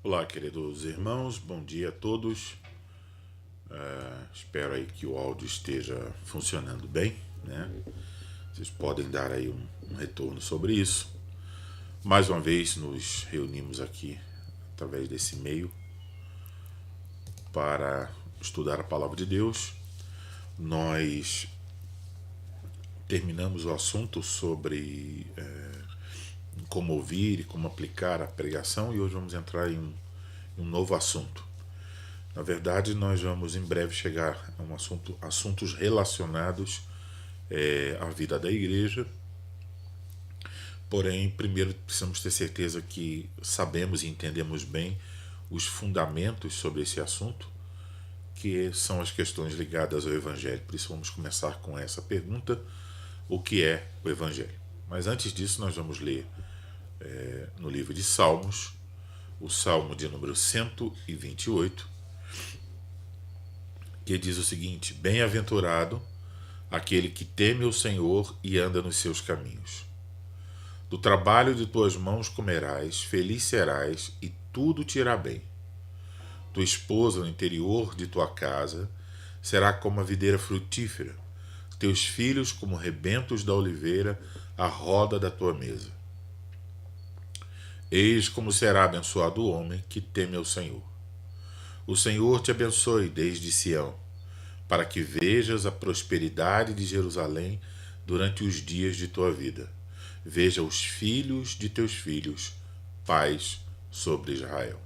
Olá, queridos irmãos, bom dia a todos. Espero aí que o áudio esteja funcionando bem, né? Vocês podem dar aí um retorno sobre isso. Mais uma vez nos reunimos aqui através desse meio para estudar a palavra de Deus. Nós terminamos o assunto sobre como ouvir e como aplicar a pregação e hoje vamos entrar em um novo assunto. Na verdade, nós vamos em breve chegar a assuntos relacionados à vida da igreja. Porém, primeiro precisamos ter certeza que sabemos e entendemos bem os fundamentos sobre esse assunto, que são as questões ligadas ao Evangelho. Por isso vamos começar com essa pergunta: o que é o Evangelho? Mas antes disso, nós vamos ler no livro de Salmos, o Salmo de número 128, que diz o seguinte: Bem-aventurado aquele que teme o Senhor e anda nos seus caminhos. Do trabalho de tuas mãos comerás, feliz serás e tudo te irá bem. Tua esposa no interior de tua casa será como a videira frutífera, teus filhos como rebentos da oliveira à roda da tua mesa. Eis como será abençoado o homem que teme ao Senhor. O Senhor te abençoe desde Sião, para que vejas a prosperidade de Jerusalém durante os dias de tua vida. Veja os filhos de teus filhos, paz sobre Israel.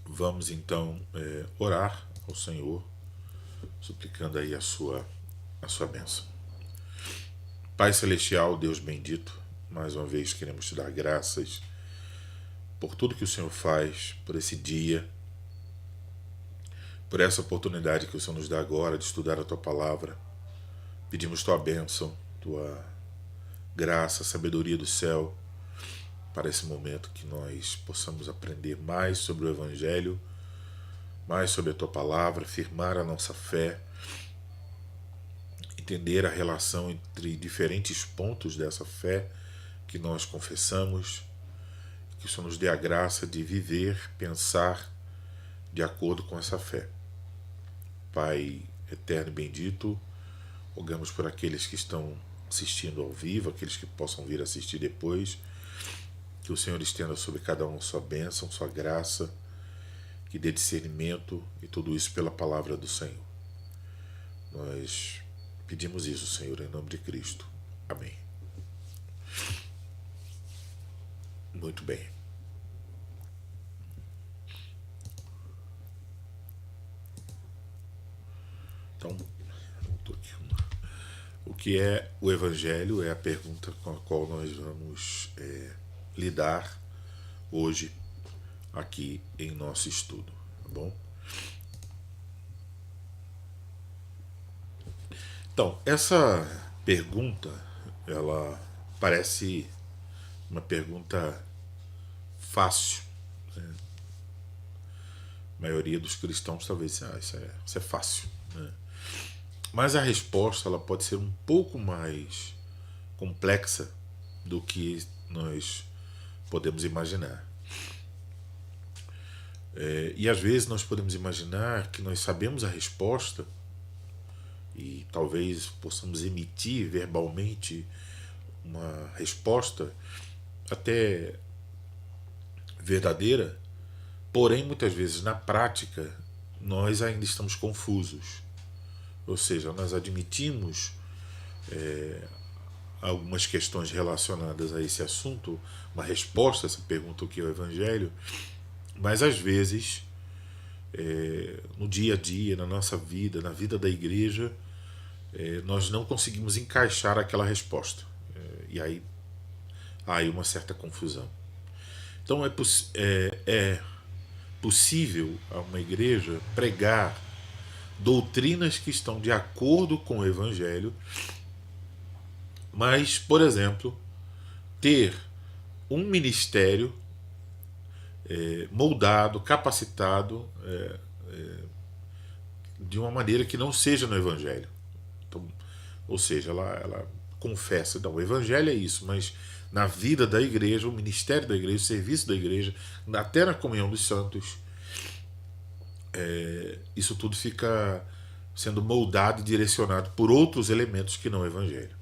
Vamos então orar ao Senhor, suplicando aí a sua bênção. Pai Celestial, Deus bendito, mais uma vez queremos te dar graças por tudo que o Senhor faz, por esse dia, por essa oportunidade que o Senhor nos dá agora de estudar a tua palavra. Pedimos tua bênção, tua graça, sabedoria do céu, para esse momento que nós possamos aprender mais sobre o Evangelho, mais sobre a tua palavra, firmar a nossa fé, entender a relação entre diferentes pontos dessa fé que nós confessamos, que o Senhor nos dê a graça de viver, pensar de acordo com essa fé. Pai eterno e bendito, rogamos por aqueles que estão assistindo ao vivo, aqueles que possam vir assistir depois, que o Senhor estenda sobre cada um sua bênção, sua graça, que dê discernimento e tudo isso pela palavra do Senhor. Nós pedimos isso, Senhor, em nome de Cristo. Amém. Muito bem. Então, o que é o Evangelho é a pergunta com a qual nós vamos lidar hoje aqui em nosso estudo, tá bom? Então, essa pergunta, ela parece uma pergunta fácil, né? A maioria dos cristãos talvez isso é fácil, né? Mas a resposta ela pode ser um pouco mais complexa do que nós podemos imaginar. E às vezes nós podemos imaginar que nós sabemos a resposta e talvez possamos emitir verbalmente uma resposta até verdadeira, porém muitas vezes na prática nós ainda estamos confusos. Ou seja, nós admitimos algumas questões relacionadas a esse assunto, uma resposta a essa pergunta: o que é o Evangelho? Mas às vezes, no dia a dia, na nossa vida, na vida da igreja, nós não conseguimos encaixar aquela resposta. E aí há aí uma certa confusão. Então é possível a uma igreja pregar doutrinas que estão de acordo com o Evangelho, mas, por exemplo, ter um ministério moldado, capacitado de uma maneira que não seja no Evangelho. Então, ou seja, ela confessa, não, o Evangelho é isso, mas na vida da igreja, o ministério da igreja, o serviço da igreja, até na comunhão dos santos, isso tudo fica sendo moldado e direcionado por outros elementos que não o evangelho.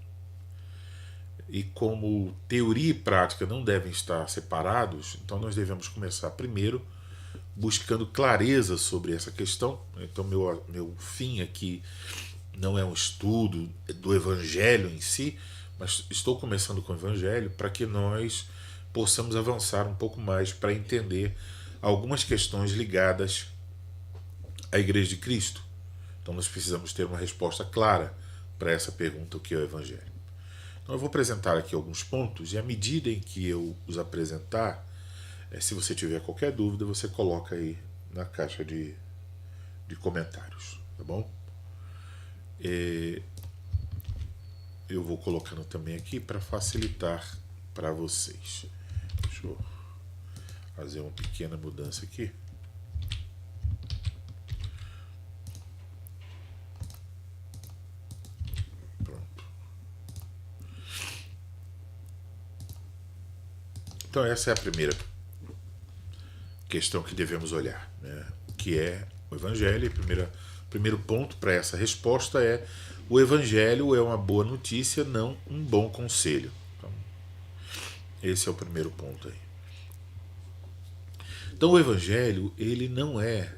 E como teoria e prática não devem estar separados, então nós devemos começar primeiro buscando clareza sobre essa questão. Então meu fim aqui não é um estudo do evangelho em si, mas estou começando com o evangelho para que nós possamos avançar um pouco mais para entender algumas questões ligadas à Igreja de Cristo. Então nós precisamos ter uma resposta clara para essa pergunta: o que é o evangelho? Então eu vou apresentar aqui alguns pontos, e à medida em que eu os apresentar, se você tiver qualquer dúvida, você coloca aí na caixa de comentários, tá bom? Eu vou colocando também aqui para facilitar para vocês. Deixa eu fazer uma pequena mudança aqui. Pronto. Então essa é a primeira questão que devemos olhar, né? O que é o evangelho? O primeiro ponto para essa resposta é: o evangelho é uma boa notícia, não um bom conselho. Então, esse é o primeiro ponto aí. Então o evangelho, ele não é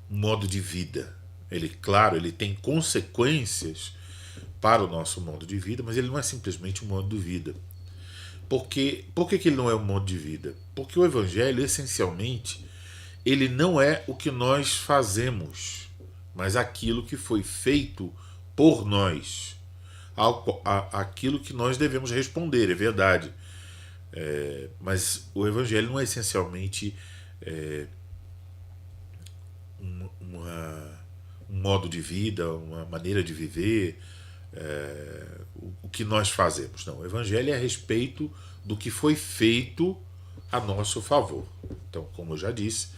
um modo de vida. Ele, claro, ele tem consequências para o nosso modo de vida, mas ele não é simplesmente um modo de vida. Por que ele não é um modo de vida? Porque o evangelho, essencialmente, ele não é o que nós fazemos, mas aquilo que foi feito por nós, aquilo que nós devemos responder, é verdade. Mas o evangelho não é essencialmente um modo de vida, uma maneira de viver, o que nós fazemos. Não, o evangelho é a respeito do que foi feito a nosso favor. Então, como eu já disse,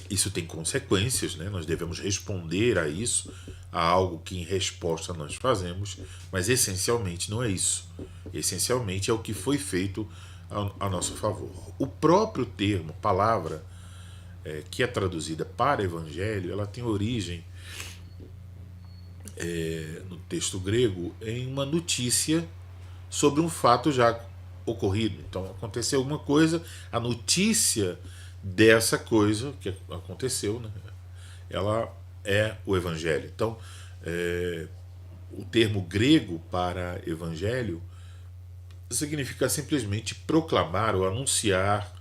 isso tem consequências, né? Nós devemos responder a isso, a algo que em resposta nós fazemos, mas essencialmente não é isso. Essencialmente é o que foi feito a nosso favor. O próprio termo, palavra, que é traduzida para evangelho, ela tem origem no texto grego em uma notícia sobre um fato já ocorrido. Então aconteceu alguma coisa, a notícia dessa coisa que aconteceu, né, ela é o evangelho. Então o termo grego para evangelho significa simplesmente proclamar ou anunciar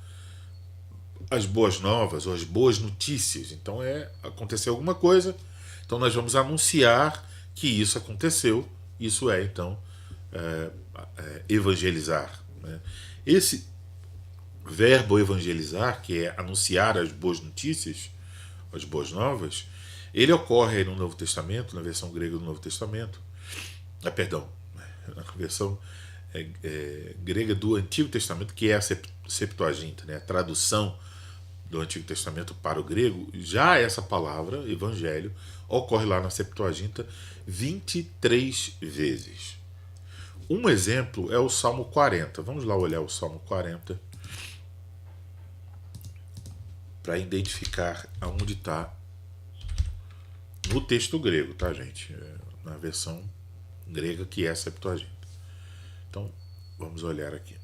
as boas novas ou as boas notícias. Então aconteceu alguma coisa, então nós vamos anunciar que isso aconteceu. Isso é então evangelizar, né? Esse verbo evangelizar, que é anunciar as boas notícias, as boas novas, ele ocorre aí no Novo Testamento, na versão grega do Novo Testamento, perdão, na versão grega do Antigo Testamento, que é a Septuaginta, né, a tradução do Antigo Testamento para o grego. Já essa palavra, evangelho, ocorre lá na Septuaginta 23 vezes. Um exemplo é o Salmo 40. Vamos lá olhar o Salmo 40 para identificar aonde está no texto grego, tá, gente? Na versão grega, que é a Septuaginta. Então, vamos olhar aqui.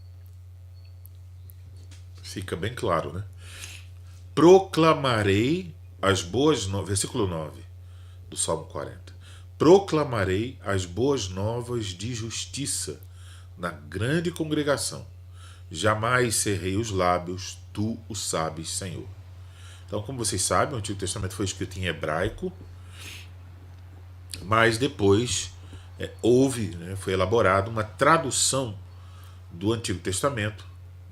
Fica bem claro, né? Proclamarei as boas novas, versículo 9 do Salmo 40. Proclamarei as boas novas de justiça na grande congregação. Jamais cerrei os lábios, tu o sabes, Senhor. Então, como vocês sabem, o Antigo Testamento foi escrito em hebraico, mas depois houve, né, foi elaborada uma tradução do Antigo Testamento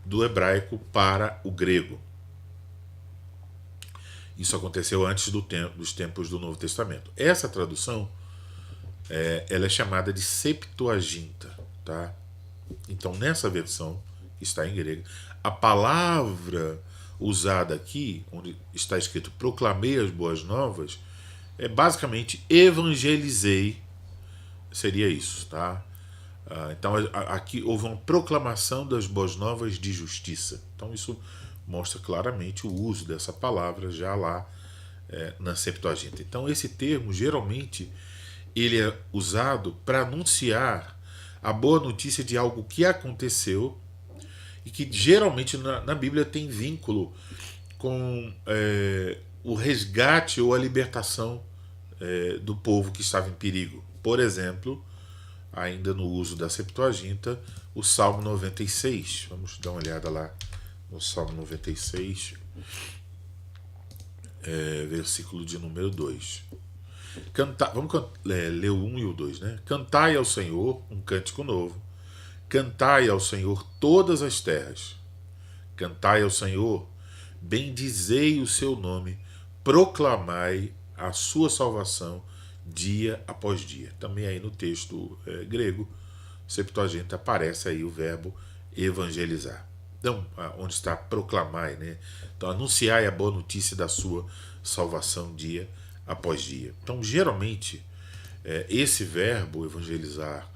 do hebraico para o grego. Isso aconteceu antes dos tempos do Novo Testamento. Essa tradução ela é chamada de Septuaginta, tá? Então, nessa versão que está em grego, a palavra usada aqui, onde está escrito proclamei as boas novas, basicamente evangelizei, seria isso, tá? Então aqui houve uma proclamação das boas novas de justiça. Então isso mostra claramente o uso dessa palavra já lá na Septuaginta. Então esse termo geralmente ele é usado para anunciar a boa notícia de algo que aconteceu e que geralmente na Bíblia tem vínculo com o resgate ou a libertação do povo que estava em perigo. Por exemplo, ainda no uso da Septuaginta, o Salmo 96. Vamos dar uma olhada lá no Salmo 96, versículo de número 2. Vamos ler o 1 e o 2, né? Cantai ao Senhor um cântico novo. Cantai ao Senhor todas as terras. Cantai ao Senhor, bendizei o seu nome, proclamai a sua salvação dia após dia. Também aí no texto grego, Septuaginta, aparece aí o verbo evangelizar. Então, onde está proclamai, né? Então, anunciai a boa notícia da sua salvação dia após dia. Então, geralmente, esse verbo evangelizar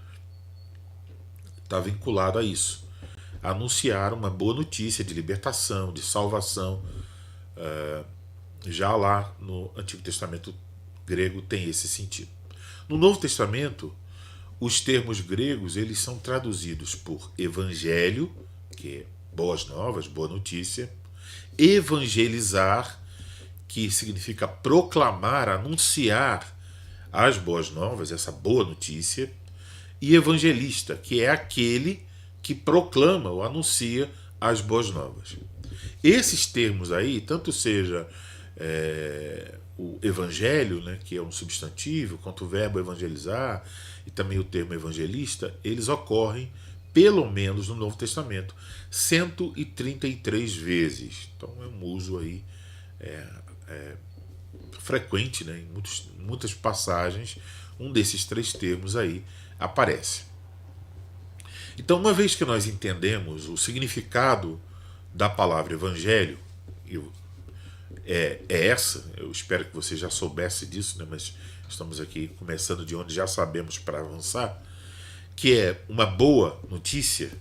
está vinculado a isso. Anunciar uma boa notícia de libertação, de salvação. Já lá no Antigo Testamento grego tem esse sentido. No Novo Testamento, os termos gregos eles são traduzidos por evangelho, que é boas novas, boa notícia, evangelizar, que significa proclamar, anunciar as boas novas, essa boa notícia, e evangelista, que é aquele que proclama ou anuncia as boas novas. Esses termos aí, tanto seja o evangelho, né, que é um substantivo, quanto o verbo evangelizar e também o termo evangelista, eles ocorrem pelo menos no Novo Testamento 133 vezes. Então é um uso aí frequente, né, em muitas passagens um desses três termos aí aparece. Então, uma vez que nós entendemos o significado da palavra evangelho, eu espero que você já soubesse disso, né, mas estamos aqui começando de onde já sabemos para avançar, que é uma boa notícia,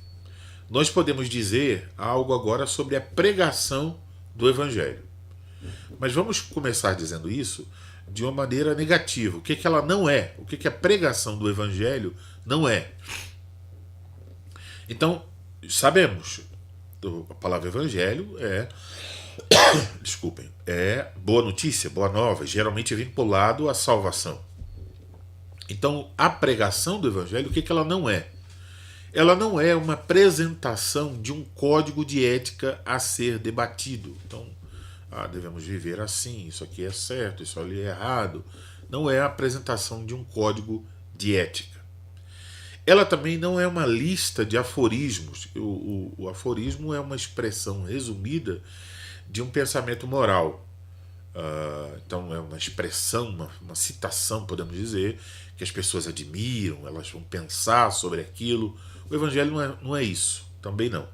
nós podemos dizer algo agora sobre a pregação do evangelho. Mas vamos começar dizendo isso de uma maneira negativa. O que ela não é? O que a pregação do evangelho não é? Então, sabemos, a palavra evangelho é boa notícia, boa nova, geralmente vinculado à salvação. Então, a pregação do evangelho, o que ela não é? Ela não é uma apresentação de um código de ética a ser debatido. Então, devemos viver assim, isso aqui é certo, isso ali é errado. Não é a apresentação de um código de ética. Ela também não é uma lista de aforismos. O aforismo é uma expressão resumida de um pensamento moral. Então é uma expressão, uma citação, podemos dizer, que as pessoas admiram, elas vão pensar sobre aquilo. O evangelho não é isso, também não.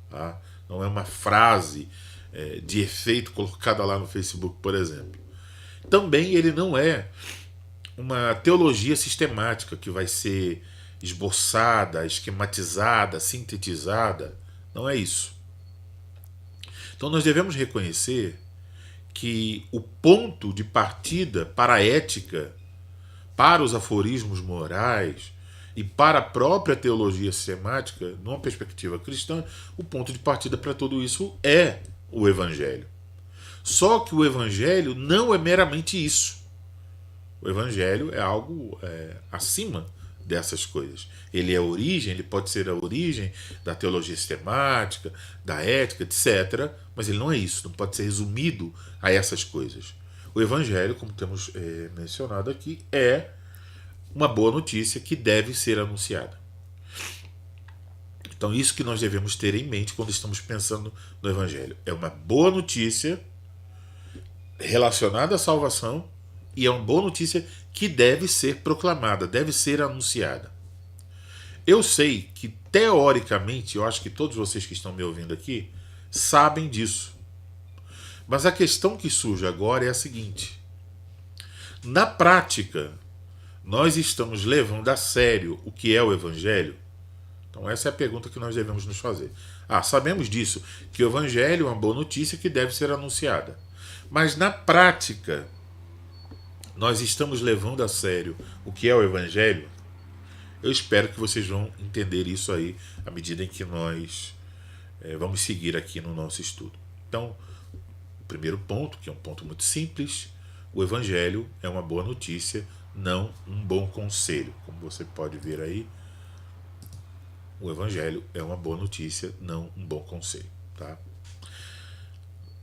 Tá? Não é uma frase de efeito colocada lá no Facebook, por exemplo. Também ele não é uma teologia sistemática que vai ser esboçada, esquematizada, sintetizada. Não é isso. Então nós devemos reconhecer que o ponto de partida para a ética, para os aforismos morais e para a própria teologia sistemática, numa perspectiva cristã, o ponto de partida para tudo isso é o Evangelho. Só que o Evangelho não é meramente isso. O Evangelho é algo acima dessas coisas. Ele é a origem, ele pode ser a origem da teologia sistemática, da ética, etc. Mas ele não é isso, não pode ser resumido a essas coisas. O Evangelho, como temos mencionado aqui, é uma boa notícia que deve ser anunciada. Então, isso que nós devemos ter em mente quando estamos pensando no Evangelho. É uma boa notícia relacionada à salvação e é uma boa notícia que deve ser proclamada, deve ser anunciada. Eu sei que, teoricamente, eu acho que todos vocês que estão me ouvindo aqui sabem disso. Mas a questão que surge agora é a seguinte: na prática, nós estamos levando a sério o que é o Evangelho? Então essa é a pergunta que nós devemos nos fazer. Sabemos disso, que o Evangelho é uma boa notícia que deve ser anunciada. Mas na prática, nós estamos levando a sério o que é o Evangelho? Eu espero que vocês vão entender isso aí à medida em que nós vamos seguir aqui no nosso estudo. Então, o primeiro ponto, que é um ponto muito simples, o Evangelho é uma boa notícia, não um bom conselho. Como você pode ver aí, o Evangelho é uma boa notícia, não um bom conselho. Tá?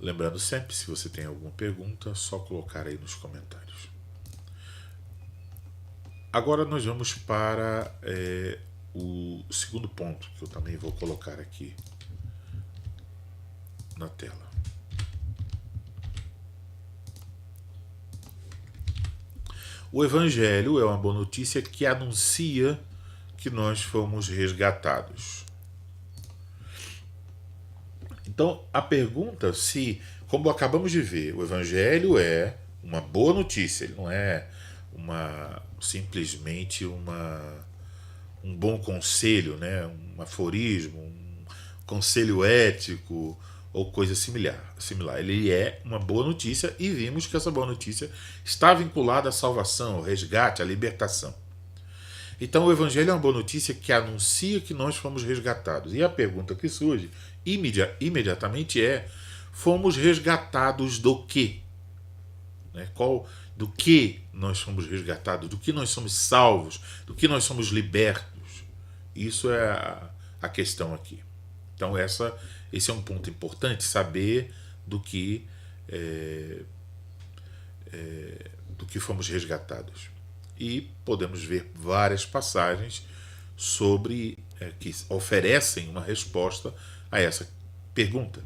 Lembrando sempre, se você tem alguma pergunta, é só colocar aí nos comentários. Agora nós vamos para o segundo ponto, que eu também vou colocar aqui na tela. O Evangelho é uma boa notícia que anuncia que nós fomos resgatados. Então, a pergunta se, como acabamos de ver, o Evangelho é uma boa notícia, ele não é simplesmente um bom conselho, né? Um aforismo, um conselho ético ou coisa similar. Ele é uma boa notícia e vimos que essa boa notícia está vinculada à salvação, ao resgate, à libertação. Então o Evangelho é uma boa notícia que anuncia que nós fomos resgatados. E a pergunta que surge imediatamente é: fomos resgatados do quê? Do que nós fomos resgatados? Do que nós somos salvos? Do que nós somos libertos? Isso é a questão aqui. Então esse é um ponto importante, saber do que fomos resgatados. E podemos ver várias passagens que oferecem uma resposta a essa pergunta.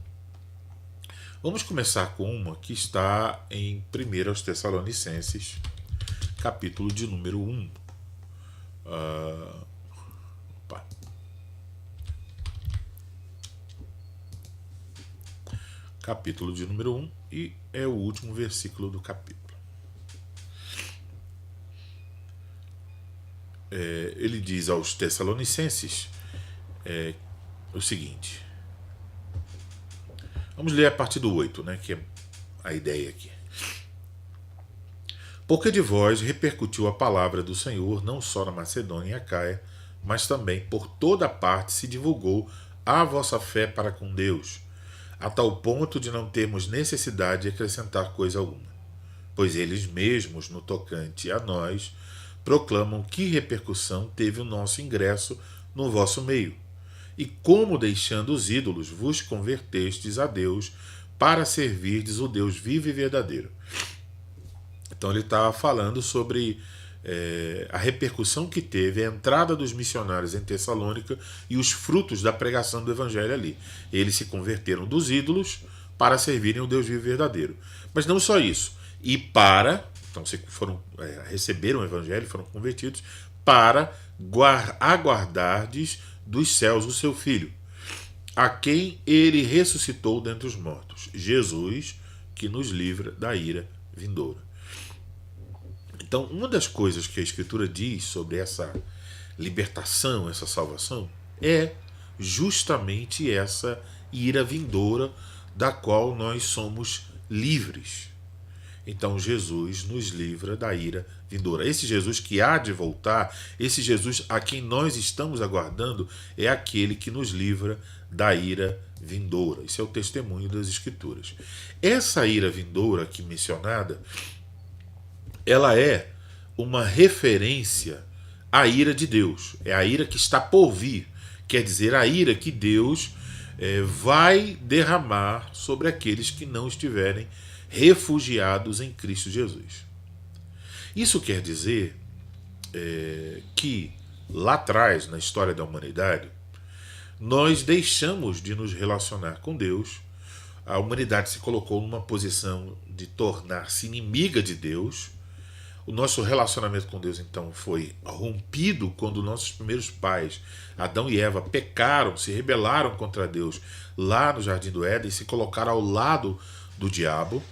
Vamos começar com uma que está em 1 aos Tessalonicenses, capítulo de número 1. Capítulo de número 1, e é o último versículo do capítulo. Ele diz aos Tessalonicenses o seguinte. Vamos ler a partir do 8, que é a ideia aqui. Porque de vós repercutiu a palavra do Senhor, não só na Macedônia e Acaia, mas também por toda parte se divulgou a vossa fé para com Deus, a tal ponto de não termos necessidade de acrescentar coisa alguma. Pois eles mesmos, no tocante a nós, proclamam que repercussão teve o nosso ingresso no vosso meio, e como, deixando os ídolos, vos convertestes a Deus para servirdes o Deus vivo e verdadeiro. Então ele está falando sobre a repercussão que teve a entrada dos missionários em Tessalônica e os frutos da pregação do Evangelho ali. Eles se converteram dos ídolos para servirem o Deus vivo e verdadeiro. Mas não só isso. Então receberam o Evangelho, foram convertidos, para aguardardes dos céus o seu Filho, a quem ele ressuscitou dentre os mortos, Jesus, que nos livra da ira vindoura. Então, uma das coisas que a Escritura diz sobre essa libertação, essa salvação, é justamente essa ira vindoura da qual nós somos livres. Então Jesus nos livra da ira vindoura. Esse Jesus que há de voltar, esse Jesus a quem nós estamos aguardando, é aquele que nos livra da ira vindoura. Isso é o testemunho das Escrituras. Essa ira vindoura aqui mencionada, ela é uma referência à ira de Deus. É a ira que está por vir. Quer dizer, a ira que Deus vai derramar sobre aqueles que não estiverem refugiados em Cristo Jesus. Isso quer dizer que lá atrás, na história da humanidade, nós deixamos de nos relacionar com Deus. A humanidade se colocou numa posição de tornar-se inimiga de Deus. O nosso relacionamento com Deus, então, foi rompido quando nossos primeiros pais, Adão e Eva, pecaram, se rebelaram contra Deus lá no Jardim do Éden e se colocaram ao lado do diabo.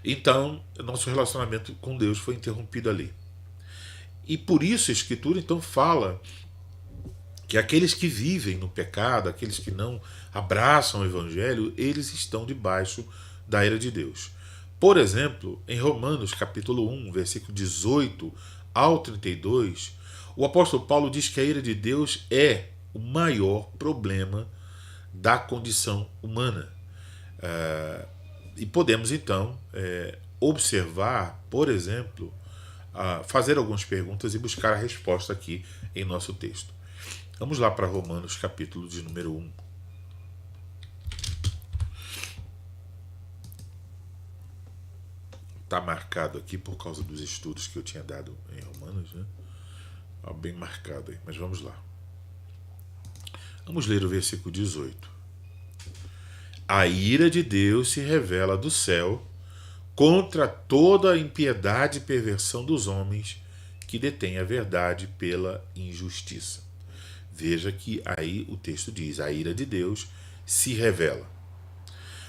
Então, nosso relacionamento com Deus foi interrompido ali. E por isso a Escritura então fala que aqueles que vivem no pecado, aqueles que não abraçam o Evangelho, eles estão debaixo da ira de Deus. Por exemplo, em Romanos capítulo 1, versículo 18 ao 32, o apóstolo Paulo diz que a ira de Deus é o maior problema da condição humana. E podemos então observar, por exemplo, fazer algumas perguntas e buscar a resposta aqui em nosso texto. Vamos lá para Romanos, capítulo de número 1. Está marcado aqui por causa dos estudos que eu tinha dado em Romanos, né? Bem marcado aí, mas vamos lá. Vamos ler o versículo 18. A ira de Deus se revela do céu contra toda a impiedade e perversão dos homens que detêm a verdade pela injustiça. Veja que aí o texto diz, a ira de Deus se revela.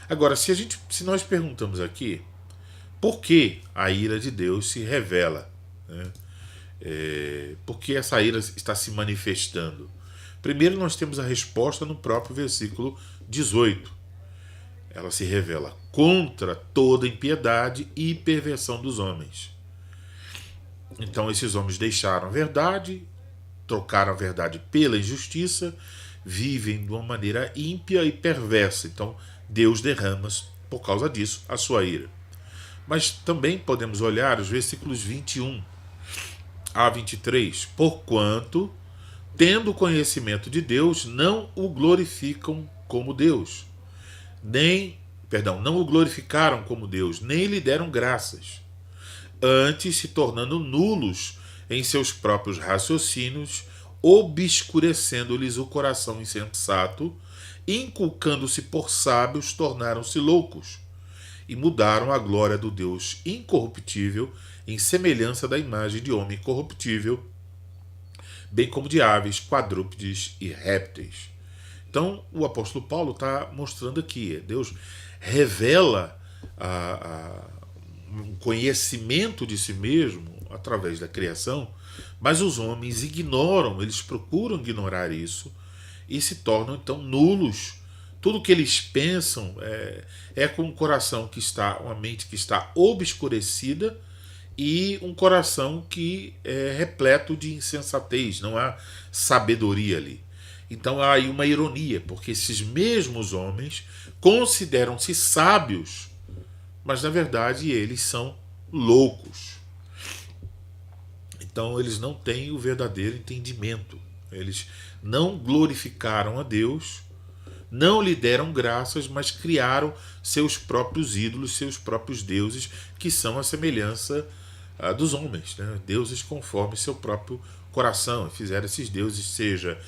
Agora, se nós perguntamos aqui, por que a ira de Deus se revela? Né? Por que essa ira está se manifestando? Primeiro nós temos a resposta no próprio versículo 18. Ela se revela contra toda impiedade e perversão dos homens. Então esses homens deixaram a verdade, trocaram a verdade pela injustiça, vivem de uma maneira ímpia e perversa. Então Deus derrama, por causa disso, a sua ira. Mas também podemos olhar os versículos 21 a 23. Porquanto, tendo conhecimento de Deus, não o glorificam como Deus. Não o glorificaram como Deus, nem lhe deram graças. Antes, se tornando nulos em seus próprios raciocínios, obscurecendo-lhes o coração insensato, inculcando-se por sábios, tornaram-se loucos e mudaram a glória do Deus incorruptível em semelhança da imagem de homem corruptível, bem como de aves, quadrúpedes e répteis. Então, o apóstolo Paulo está mostrando aqui, Deus revela um conhecimento de si mesmo através da criação, mas os homens ignoram, eles procuram ignorar isso e se tornam então nulos. Tudo que eles pensam é com um coração que está, uma mente que está obscurecida e um coração que é repleto de insensatez, não há sabedoria ali. Então há aí uma ironia, porque esses mesmos homens consideram-se sábios, mas na verdade eles são loucos. Então eles não têm o verdadeiro entendimento. Eles não glorificaram a Deus, não lhe deram graças, mas criaram seus próprios ídolos, seus próprios deuses, que são a semelhança dos homens, né? Deuses conforme seu próprio coração. Fizeram esses deuses, seja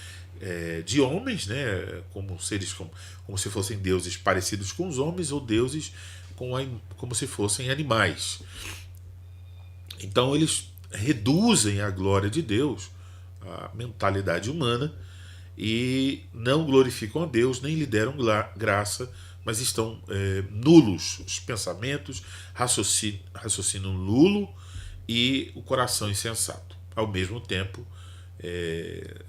de homens, né? como se fossem deuses parecidos com os homens, ou deuses como se fossem animais. Então eles reduzem a glória de Deus, a mentalidade humana, e não glorificam a Deus, nem lhe deram graça, mas estão nulos os pensamentos, raciocínio nulo e o coração insensato. Ao mesmo tempo,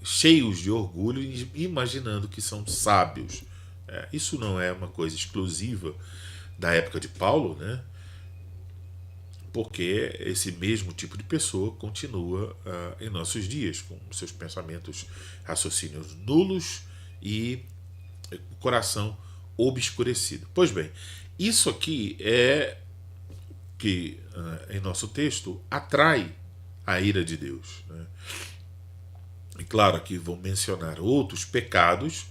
cheios de orgulho, imaginando que são sábios. Isso não é uma coisa exclusiva da época de Paulo, né? Porque esse mesmo tipo de pessoa continua em nossos dias, com seus pensamentos, raciocínios nulos e coração obscurecido. Pois bem, isso aqui é que, em nosso texto, atrai a ira de Deus, né? E claro, aqui vou mencionar outros pecados,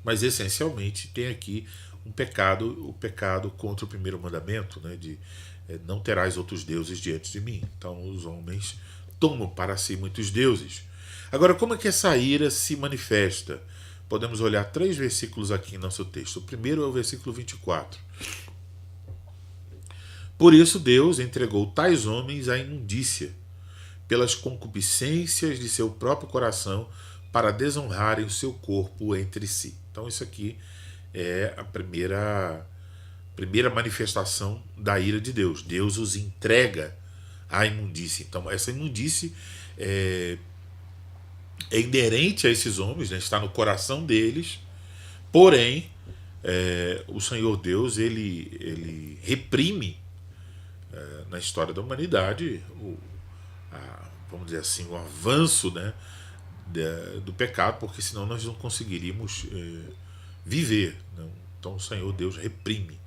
mas essencialmente tem aqui o pecado contra o primeiro mandamento, né, de não terás outros deuses diante de mim. Então os homens tomam para si muitos deuses. Agora, como é que essa ira se manifesta? Podemos olhar 3 versículos aqui em nosso texto. O primeiro é o versículo 24. Por isso Deus entregou tais homens à imundícia, pelas concupiscências de seu próprio coração, para desonrarem o seu corpo entre si. Então isso aqui é a primeira manifestação da ira de Deus. Deus os entrega à imundície. Então essa imundície é inerente a esses homens, né? Está no coração deles, porém o Senhor Deus ele reprime na história da humanidade vamos dizer assim, o avanço, né, do pecado, porque senão nós não conseguiríamos viver, né? Então o Senhor Deus reprime.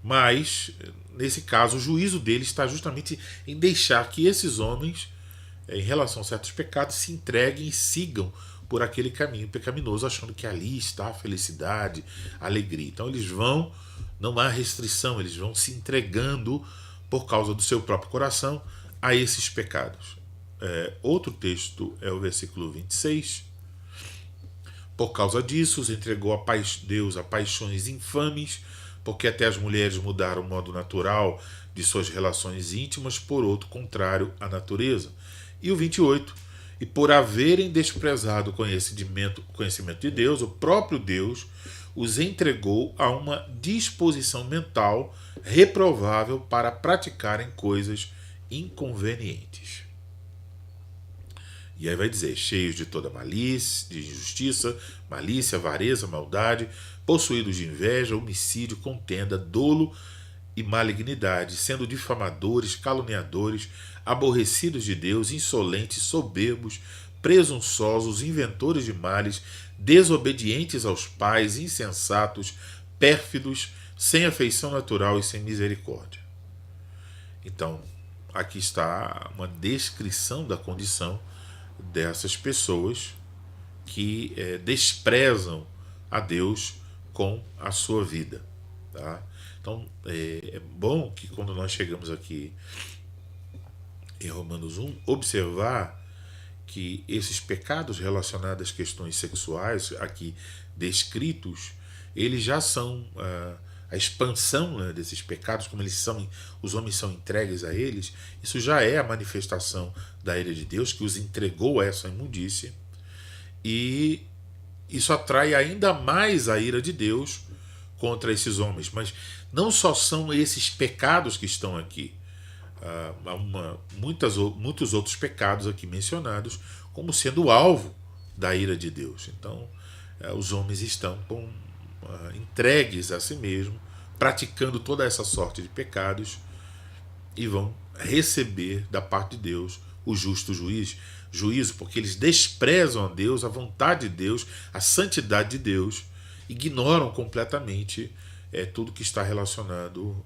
Mas, nesse caso, o juízo dele está justamente em deixar que esses homens, em relação a certos pecados, se entreguem e sigam por aquele caminho pecaminoso, achando que ali está a felicidade, a alegria. Então eles vão, não há restrição, eles vão se entregando por causa do seu próprio coração a esses pecados. Outro texto é o versículo 26. Por causa disso, os entregou a Deus a paixões infames, porque até as mulheres mudaram o modo natural de suas relações íntimas por outro contrário à natureza. E o 28. E por haverem desprezado o conhecimento de Deus, o próprio Deus os entregou a uma disposição mental reprovável para praticarem coisas inconvenientes. E aí vai dizer, cheios de toda malícia, de injustiça, malícia, avareza, maldade, possuídos de inveja, homicídio, contenda, dolo e malignidade, sendo difamadores, caluniadores, aborrecidos de Deus, insolentes, soberbos, presunçosos, inventores de males, desobedientes aos pais, insensatos, pérfidos, sem afeição natural e sem misericórdia. Então, aqui está uma descrição da condição dessas pessoas que desprezam a Deus com a sua vida. Tá? Então é bom que quando nós chegamos aqui em Romanos 1, observar que esses pecados relacionados às questões sexuais aqui descritos, eles já são a expansão, né, desses pecados, como os homens são entregues a eles, isso já é a manifestação da ira de Deus, que os entregou a essa imundície, e isso atrai ainda mais a ira de Deus contra esses homens. Mas não só são esses pecados que estão aqui, há muitos outros pecados aqui mencionados como sendo alvo da ira de Deus. Então os homens estão entregues a si mesmo, praticando toda essa sorte de pecados, e vão receber da parte de Deus o justo juízo, porque eles desprezam a Deus, a vontade de Deus, a santidade de Deus, ignoram completamente tudo que está relacionado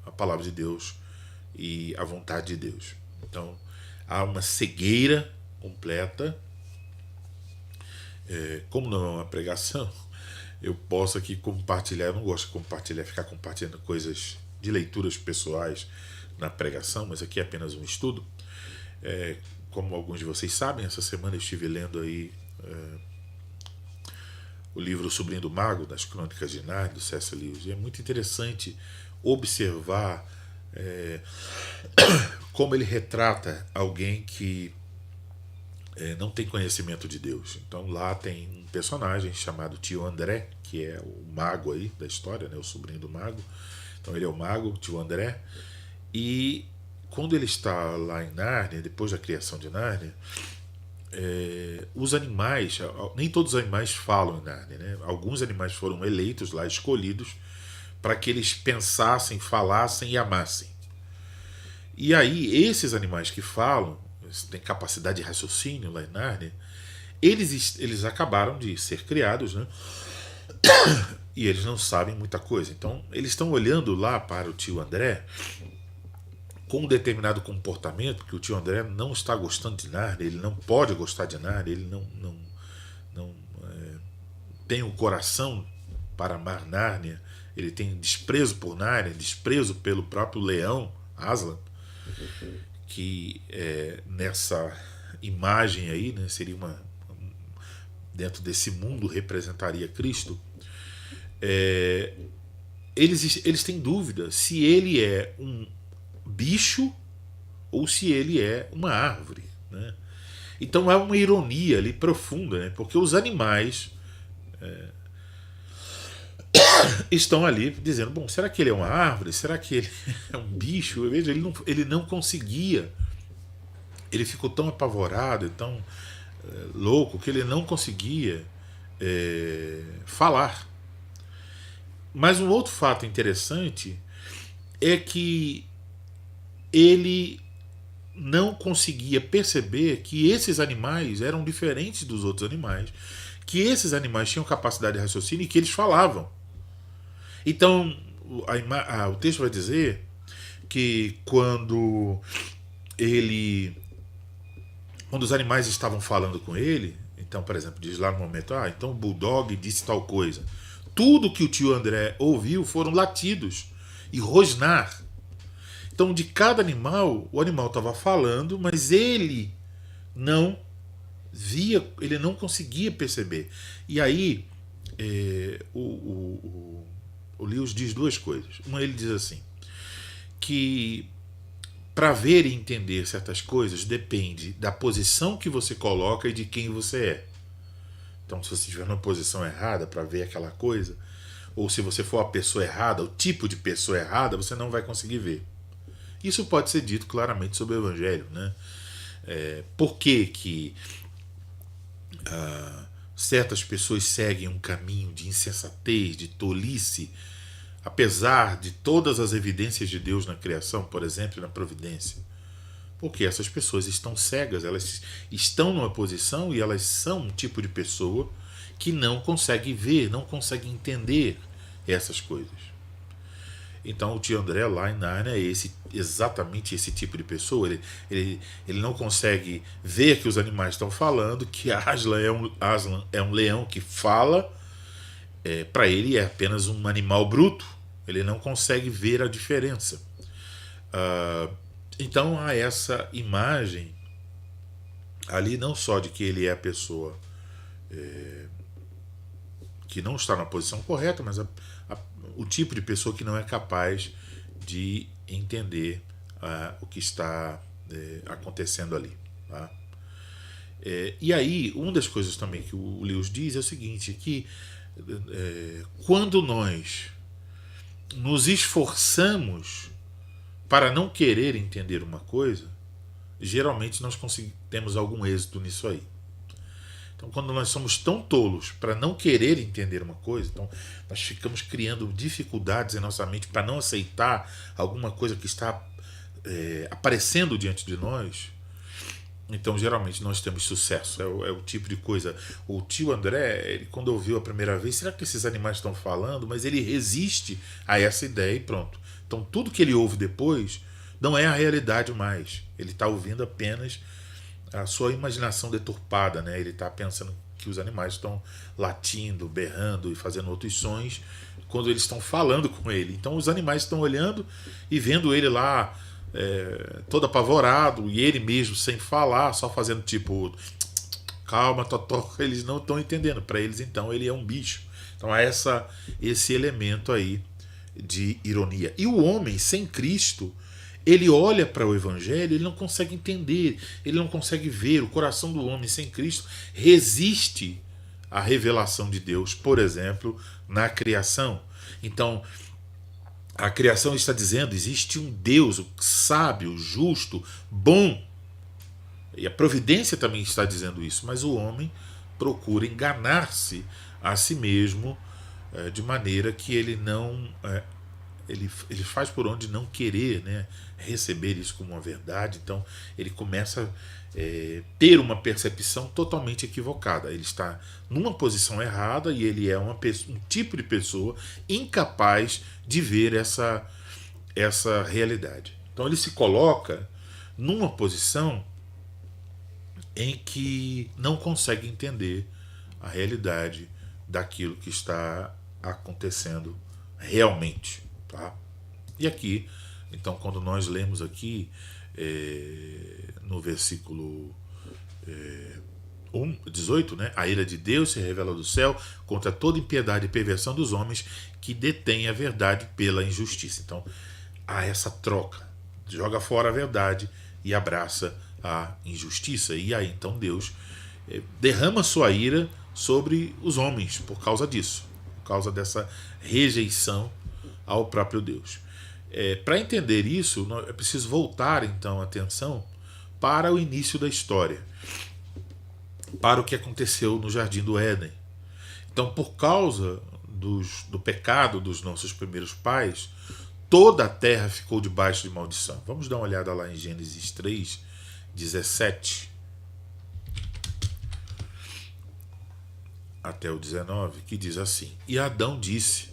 à palavra de Deus e à vontade de Deus. Então há uma cegueira completa. Como não é uma pregação, eu posso aqui compartilhar, eu não gosto de ficar compartilhando coisas de leituras pessoais na pregação, mas aqui é apenas um estudo. Como alguns de vocês sabem, essa semana eu estive lendo aí o livro O Sobrinho do Mago, das Crônicas de Nárnia, do C.S. Lewis, e é muito interessante observar como ele retrata alguém que não tem conhecimento de Deus. Então lá tem um personagem chamado Tio André, que é o mago aí da história, né, o sobrinho do mago. Então ele é o mago, Tio André, e quando ele está lá em Nárnia, depois da criação de Nárnia, os animais, nem todos os animais falam em Nárnia, né? Alguns animais foram eleitos lá, escolhidos, para que eles pensassem, falassem e amassem. E aí, esses animais que falam, têm capacidade de raciocínio lá em Nárnia, eles acabaram de ser criados, né? E eles não sabem muita coisa. Então, eles estão olhando lá para o tio André com um determinado comportamento, que o tio André não está gostando de Nárnia, ele não pode gostar de Nárnia, ele não tem o coração para amar Nárnia, ele tem desprezo por Nárnia, desprezo pelo próprio leão, Aslan, que nessa imagem aí, né, seria dentro desse mundo representaria Cristo. Eles têm dúvida se ele é um bicho ou se ele é uma árvore, né? Então há uma ironia ali profunda, né? Porque os animais estão ali dizendo, bom, será que ele é uma árvore? Será que ele é um bicho? Veja, ele não conseguia ele ficou tão apavorado e tão louco que ele não conseguia falar. Mas um outro fato interessante é que ele não conseguia perceber que esses animais eram diferentes dos outros animais, que esses animais tinham capacidade de raciocínio e que eles falavam. Então, o texto vai dizer que quando os animais estavam falando com ele, então, por exemplo, diz lá no momento, então o bulldog disse tal coisa. Tudo que o tio André ouviu foram latidos e rosnar. Então, de cada animal, o animal estava falando, mas ele não via, ele não conseguia perceber. E aí, o Lewis diz duas coisas. Uma, ele diz assim, que para ver e entender certas coisas depende da posição que você coloca e de quem você é. Então, se você estiver numa posição errada para ver aquela coisa, ou se você for a pessoa errada, o tipo de pessoa errada, você não vai conseguir ver. Isso pode ser dito claramente sobre o Evangelho, né? Por que certas pessoas seguem um caminho de insensatez, de tolice, apesar de todas as evidências de Deus na criação, por exemplo, na providência? Porque essas pessoas estão cegas, elas estão numa posição e elas são um tipo de pessoa que não consegue ver, não consegue entender essas coisas. Então o tio André lá em Nárnia é exatamente esse tipo de pessoa. Ele não consegue ver que os animais estão falando, que Aslan é um leão que fala. Para ele é apenas um animal bruto. Ele não consegue ver a diferença. Então há essa imagem ali, não só de que ele é a pessoa que não está na posição correta, mas o tipo de pessoa que não é capaz de entender o que está acontecendo ali. Tá? E aí, uma das coisas também que o Lewis diz é o seguinte, que quando nós nos esforçamos para não querer entender uma coisa, geralmente nós temos algum êxito nisso aí. Então, quando nós somos tão tolos para não querer entender uma coisa, então nós ficamos criando dificuldades em nossa mente para não aceitar alguma coisa que está aparecendo diante de nós, então geralmente nós temos sucesso. É o tipo de coisa. O tio André, ele, quando ouviu a primeira vez, será que esses animais estão falando? Mas ele resiste a essa ideia e pronto. Então tudo que ele ouve depois não é a realidade mais. Ele está ouvindo apenas a sua imaginação deturpada, né? Ele está pensando que os animais estão latindo, berrando e fazendo outros sons quando eles estão falando com ele. Então os animais estão olhando e vendo ele lá todo apavorado, e ele mesmo sem falar, só fazendo tipo calma, totó. Eles não estão entendendo. Para eles, então, ele é um bicho. Então há esse elemento aí de ironia. E o homem sem Cristo, ele olha para o Evangelho, ele não consegue entender, ele não consegue ver. O coração do homem sem Cristo resiste à revelação de Deus, por exemplo, na criação. Então, a criação está dizendo, existe um Deus sábio, justo, bom. E a providência também está dizendo isso, mas o homem procura enganar-se a si mesmo de maneira que ele não... Ele faz por onde não querer, né, receber isso como uma verdade. Então ele começa a ter uma percepção totalmente equivocada. Ele está numa posição errada e ele é um tipo de pessoa incapaz de ver essa realidade. Então ele se coloca numa posição em que não consegue entender a realidade daquilo que está acontecendo realmente. Tá? E aqui, então, quando nós lemos aqui no versículo 18, né? A ira de Deus se revela do céu contra toda impiedade e perversão dos homens que detêm a verdade pela injustiça. Então, há essa troca. Joga fora a verdade e abraça a injustiça. E aí, então, Deus derrama sua ira sobre os homens por causa disso, por causa dessa rejeição ao próprio Deus. Para entender isso, é preciso voltar então a atenção para o início da história, para o que aconteceu no Jardim do Éden. Então, por causa do pecado dos nossos primeiros pais, toda a terra ficou debaixo de maldição. Vamos dar uma olhada lá em Gênesis 3, 17 até o 19, que diz assim: E Adão disse,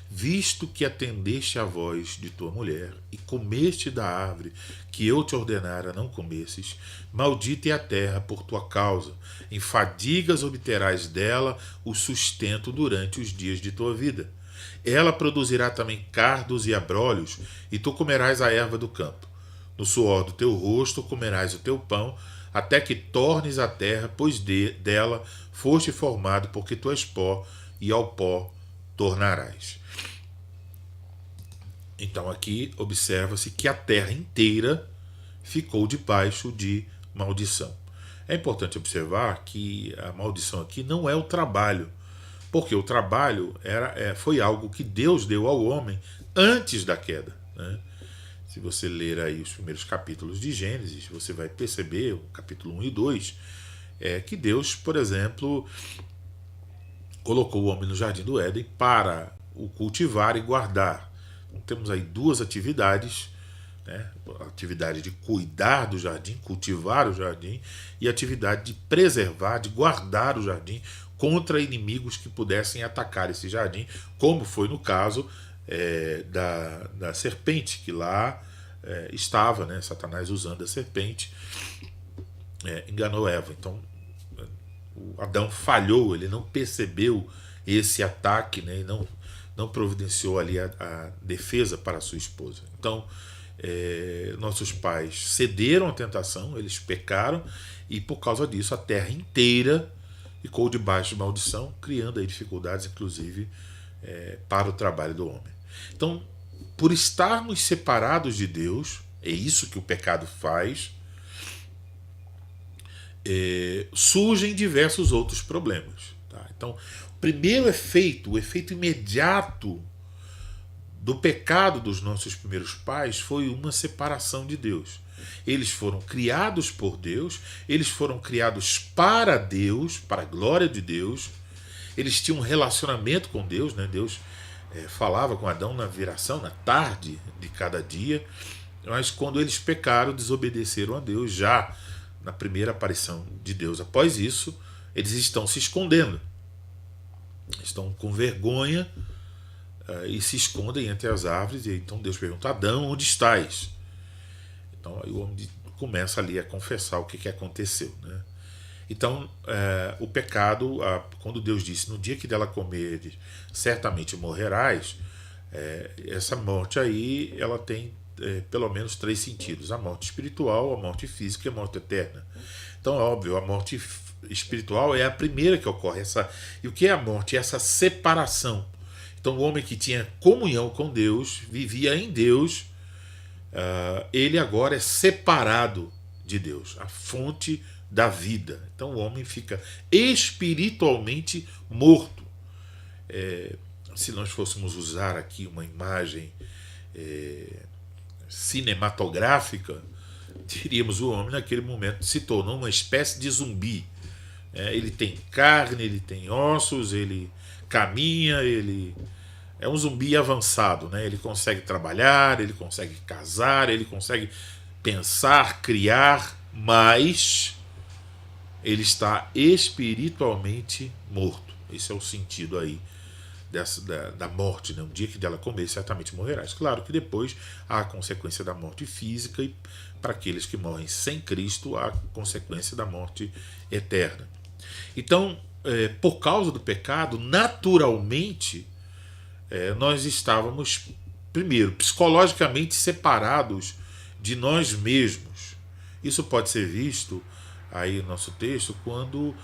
visto que atendeste à voz de tua mulher e comeste da árvore que eu te ordenara não comesses, maldita é a terra por tua causa, em fadigas obterás dela o sustento durante os dias de tua vida. Ela produzirá também cardos e abrolhos, e tu comerás a erva do campo. No suor do teu rosto comerás o teu pão, até que tornes a terra, pois dela foste formado, porque tu és pó, e ao pó tornarás. Então aqui observa-se que a terra inteira ficou debaixo de maldição. É importante observar que a maldição aqui não é o trabalho, porque o trabalho foi algo que Deus deu ao homem antes da queda, né? Se você ler aí os primeiros capítulos de Gênesis, você vai perceber, o capítulo 1 e 2, que Deus, por exemplo, colocou o homem no Jardim do Éden para o cultivar e guardar. Então, temos aí duas atividades, né? A atividade de cuidar do jardim, cultivar o jardim, e a atividade de preservar, de guardar o jardim contra inimigos que pudessem atacar esse jardim, como foi no caso da serpente, que lá estava, né? Satanás, usando a serpente, enganou Eva. Então, o Adão falhou, ele não percebeu esse ataque, né? E não providenciou ali a defesa para a sua esposa. Então, nossos pais cederam à tentação, eles pecaram, e por causa disso a terra inteira ficou debaixo de maldição, criando aí dificuldades, inclusive, para o trabalho do homem. Então, por estarmos separados de Deus, é isso que o pecado faz, surgem diversos outros problemas. Tá? Então, o primeiro efeito, o efeito imediato do pecado dos nossos primeiros pais foi uma separação de Deus. Eles foram criados por Deus, eles foram criados para Deus, para a glória de Deus, eles tinham um relacionamento com Deus, né? Deus falava com Adão na viração, na tarde de cada dia, mas quando eles pecaram, desobedeceram a Deus, já na primeira aparição de Deus após isso, eles estão se escondendo, estão com vergonha e se escondem entre as árvores. E então Deus pergunta: Adão, onde estás? Então aí o homem começa ali a confessar o que aconteceu, né? Então o pecado, quando Deus disse: no dia que dela comeres, certamente morrerás, essa morte aí ela tem pelo menos três sentidos: a morte espiritual, a morte física e a morte eterna. Então é óbvio, a morte espiritual é a primeira que ocorre. E o que é a morte? É essa separação. Então o homem que tinha comunhão com Deus, vivia em Deus, ele agora é separado de Deus, a fonte da vida. Então o homem fica espiritualmente morto. Se nós fôssemos usar aqui uma imagem cinematográfica, diríamos: o homem naquele momento se tornou uma espécie de zumbi. Ele tem carne, ele tem ossos, ele caminha, ele é um zumbi avançado, né? Ele consegue trabalhar, ele consegue casar, ele consegue pensar, criar, mas ele está espiritualmente morto. Esse é o sentido aí da morte, né? Um dia que dela comer, certamente morrerás. Claro que depois há a consequência da morte física, e para aqueles que morrem sem Cristo, há a consequência da morte eterna. Então, por causa do pecado, naturalmente, nós estávamos, primeiro, psicologicamente separados de nós mesmos. Isso pode ser visto aí no nosso texto quando,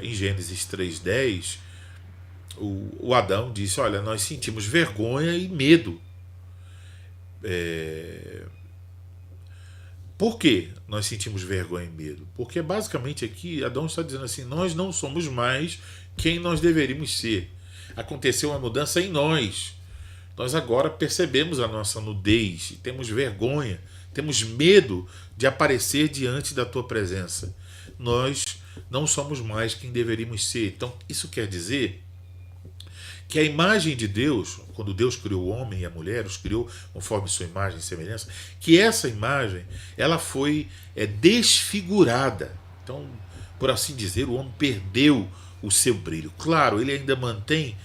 em Gênesis 3:10, o Adão disse: olha, nós sentimos vergonha e medo. Por que nós sentimos vergonha e medo? Porque basicamente aqui Adão está dizendo assim: nós não somos mais quem nós deveríamos ser. Aconteceu uma mudança em nós. Nós agora percebemos a nossa nudez e temos vergonha, temos medo de aparecer diante da tua presença. Nós não somos mais quem deveríamos ser. Então, isso quer dizer que a imagem de Deus, quando Deus criou o homem e a mulher, os criou conforme sua imagem e semelhança, que essa imagem ela foi desfigurada. Então, por assim dizer, o homem perdeu o seu brilho. Claro, ele ainda mantém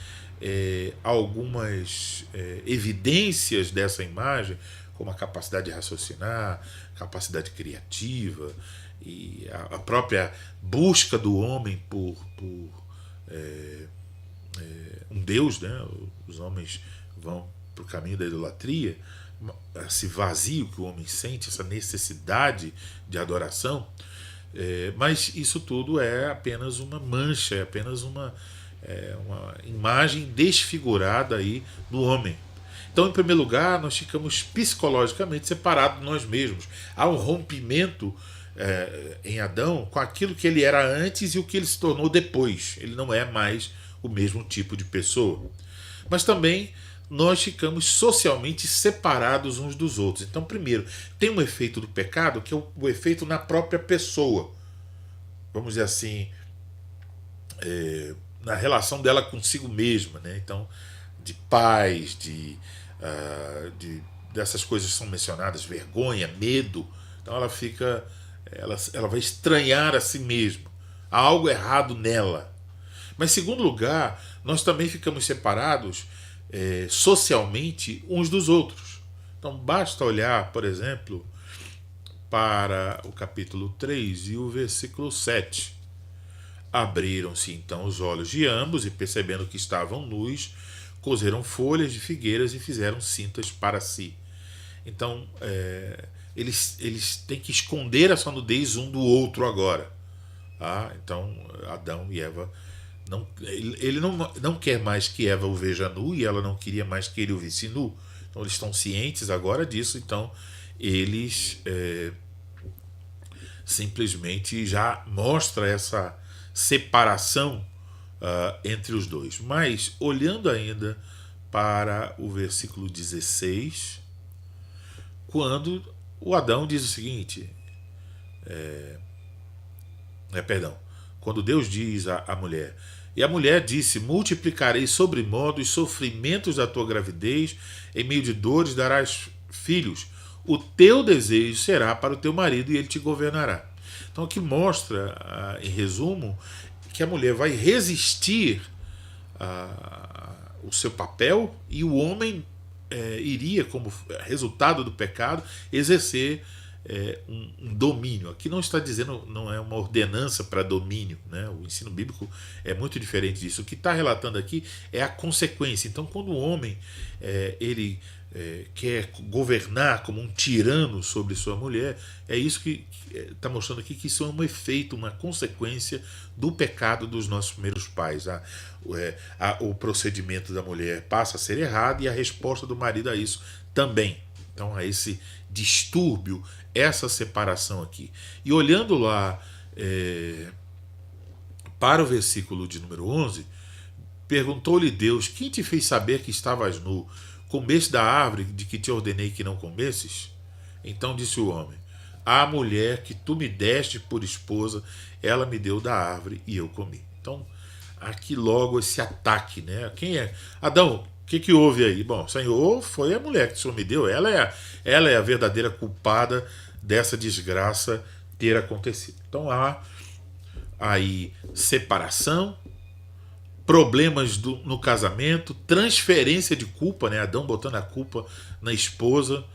algumas evidências dessa imagem, como a capacidade de raciocinar, capacidade criativa e a própria busca do homem por um Deus, né? Os homens vão para o caminho da idolatria, esse vazio que o homem sente, essa necessidade de adoração, mas isso tudo é apenas uma mancha, é apenas uma imagem desfigurada aí do homem. Então, em primeiro lugar, nós ficamos psicologicamente separados de nós mesmos. Há um rompimento em Adão com aquilo que ele era antes e o que ele se tornou depois. Ele não é mais o mesmo tipo de pessoa. Mas também nós ficamos socialmente separados uns dos outros. Então, primeiro, tem um efeito do pecado que é o efeito na própria pessoa. Vamos dizer assim, na relação dela consigo mesma, né? Então, de paz, dessas coisas que são mencionadas, vergonha, medo. Então ela vai estranhar a si mesma. Há algo errado nela. Mas, em segundo lugar, nós também ficamos separados socialmente uns dos outros. Então, basta olhar, por exemplo, para o capítulo 3 e o versículo 7. Abriram-se então os olhos de ambos e, percebendo que estavam nus, coseram folhas de figueiras e fizeram cintas para si. Então, eles têm que esconder a sua nudez um do outro agora. Então, Adão e Eva, ele não quer mais que Eva o veja nu e ela não queria mais que ele o visse nu. Então, eles estão cientes agora disso, então eles simplesmente já mostra essa separação entre os dois. Mas, olhando ainda para o versículo 16, quando o Adão diz o seguinte, quando Deus diz à mulher, e a mulher disse, multiplicarei sobremodo os sofrimentos da tua gravidez, em meio de dores darás filhos, o teu desejo será para o teu marido e ele te governará. Então aqui mostra, em resumo, que a mulher vai resistir o seu papel e o homem iria, como resultado do pecado, exercer um domínio. Aqui não está dizendo, não é uma ordenança para domínio, né? O ensino bíblico é muito diferente disso. O que está relatando aqui é a consequência. Então, quando o homem ele quer governar como um tirano sobre sua mulher, é isso que está mostrando aqui, que isso é um efeito, uma consequência do pecado dos nossos primeiros pais. O procedimento da mulher passa a ser errado e a resposta do marido a isso também. Então, a esse distúrbio, essa separação aqui. E olhando lá para o versículo de número 11, perguntou-lhe Deus, quem te fez saber que estavas nu? Comeste da árvore de que te ordenei que não comesses? Então disse o homem, a mulher que tu me deste por esposa, ela me deu da árvore e eu comi. Então, aqui logo esse ataque, né? Quem é? Adão, o que houve aí? Bom, Senhor, foi a mulher que o Senhor me deu. Ela é a verdadeira culpada dessa desgraça ter acontecido. Então há aí separação, problemas no casamento, transferência de culpa, né? Adão botando a culpa na esposa.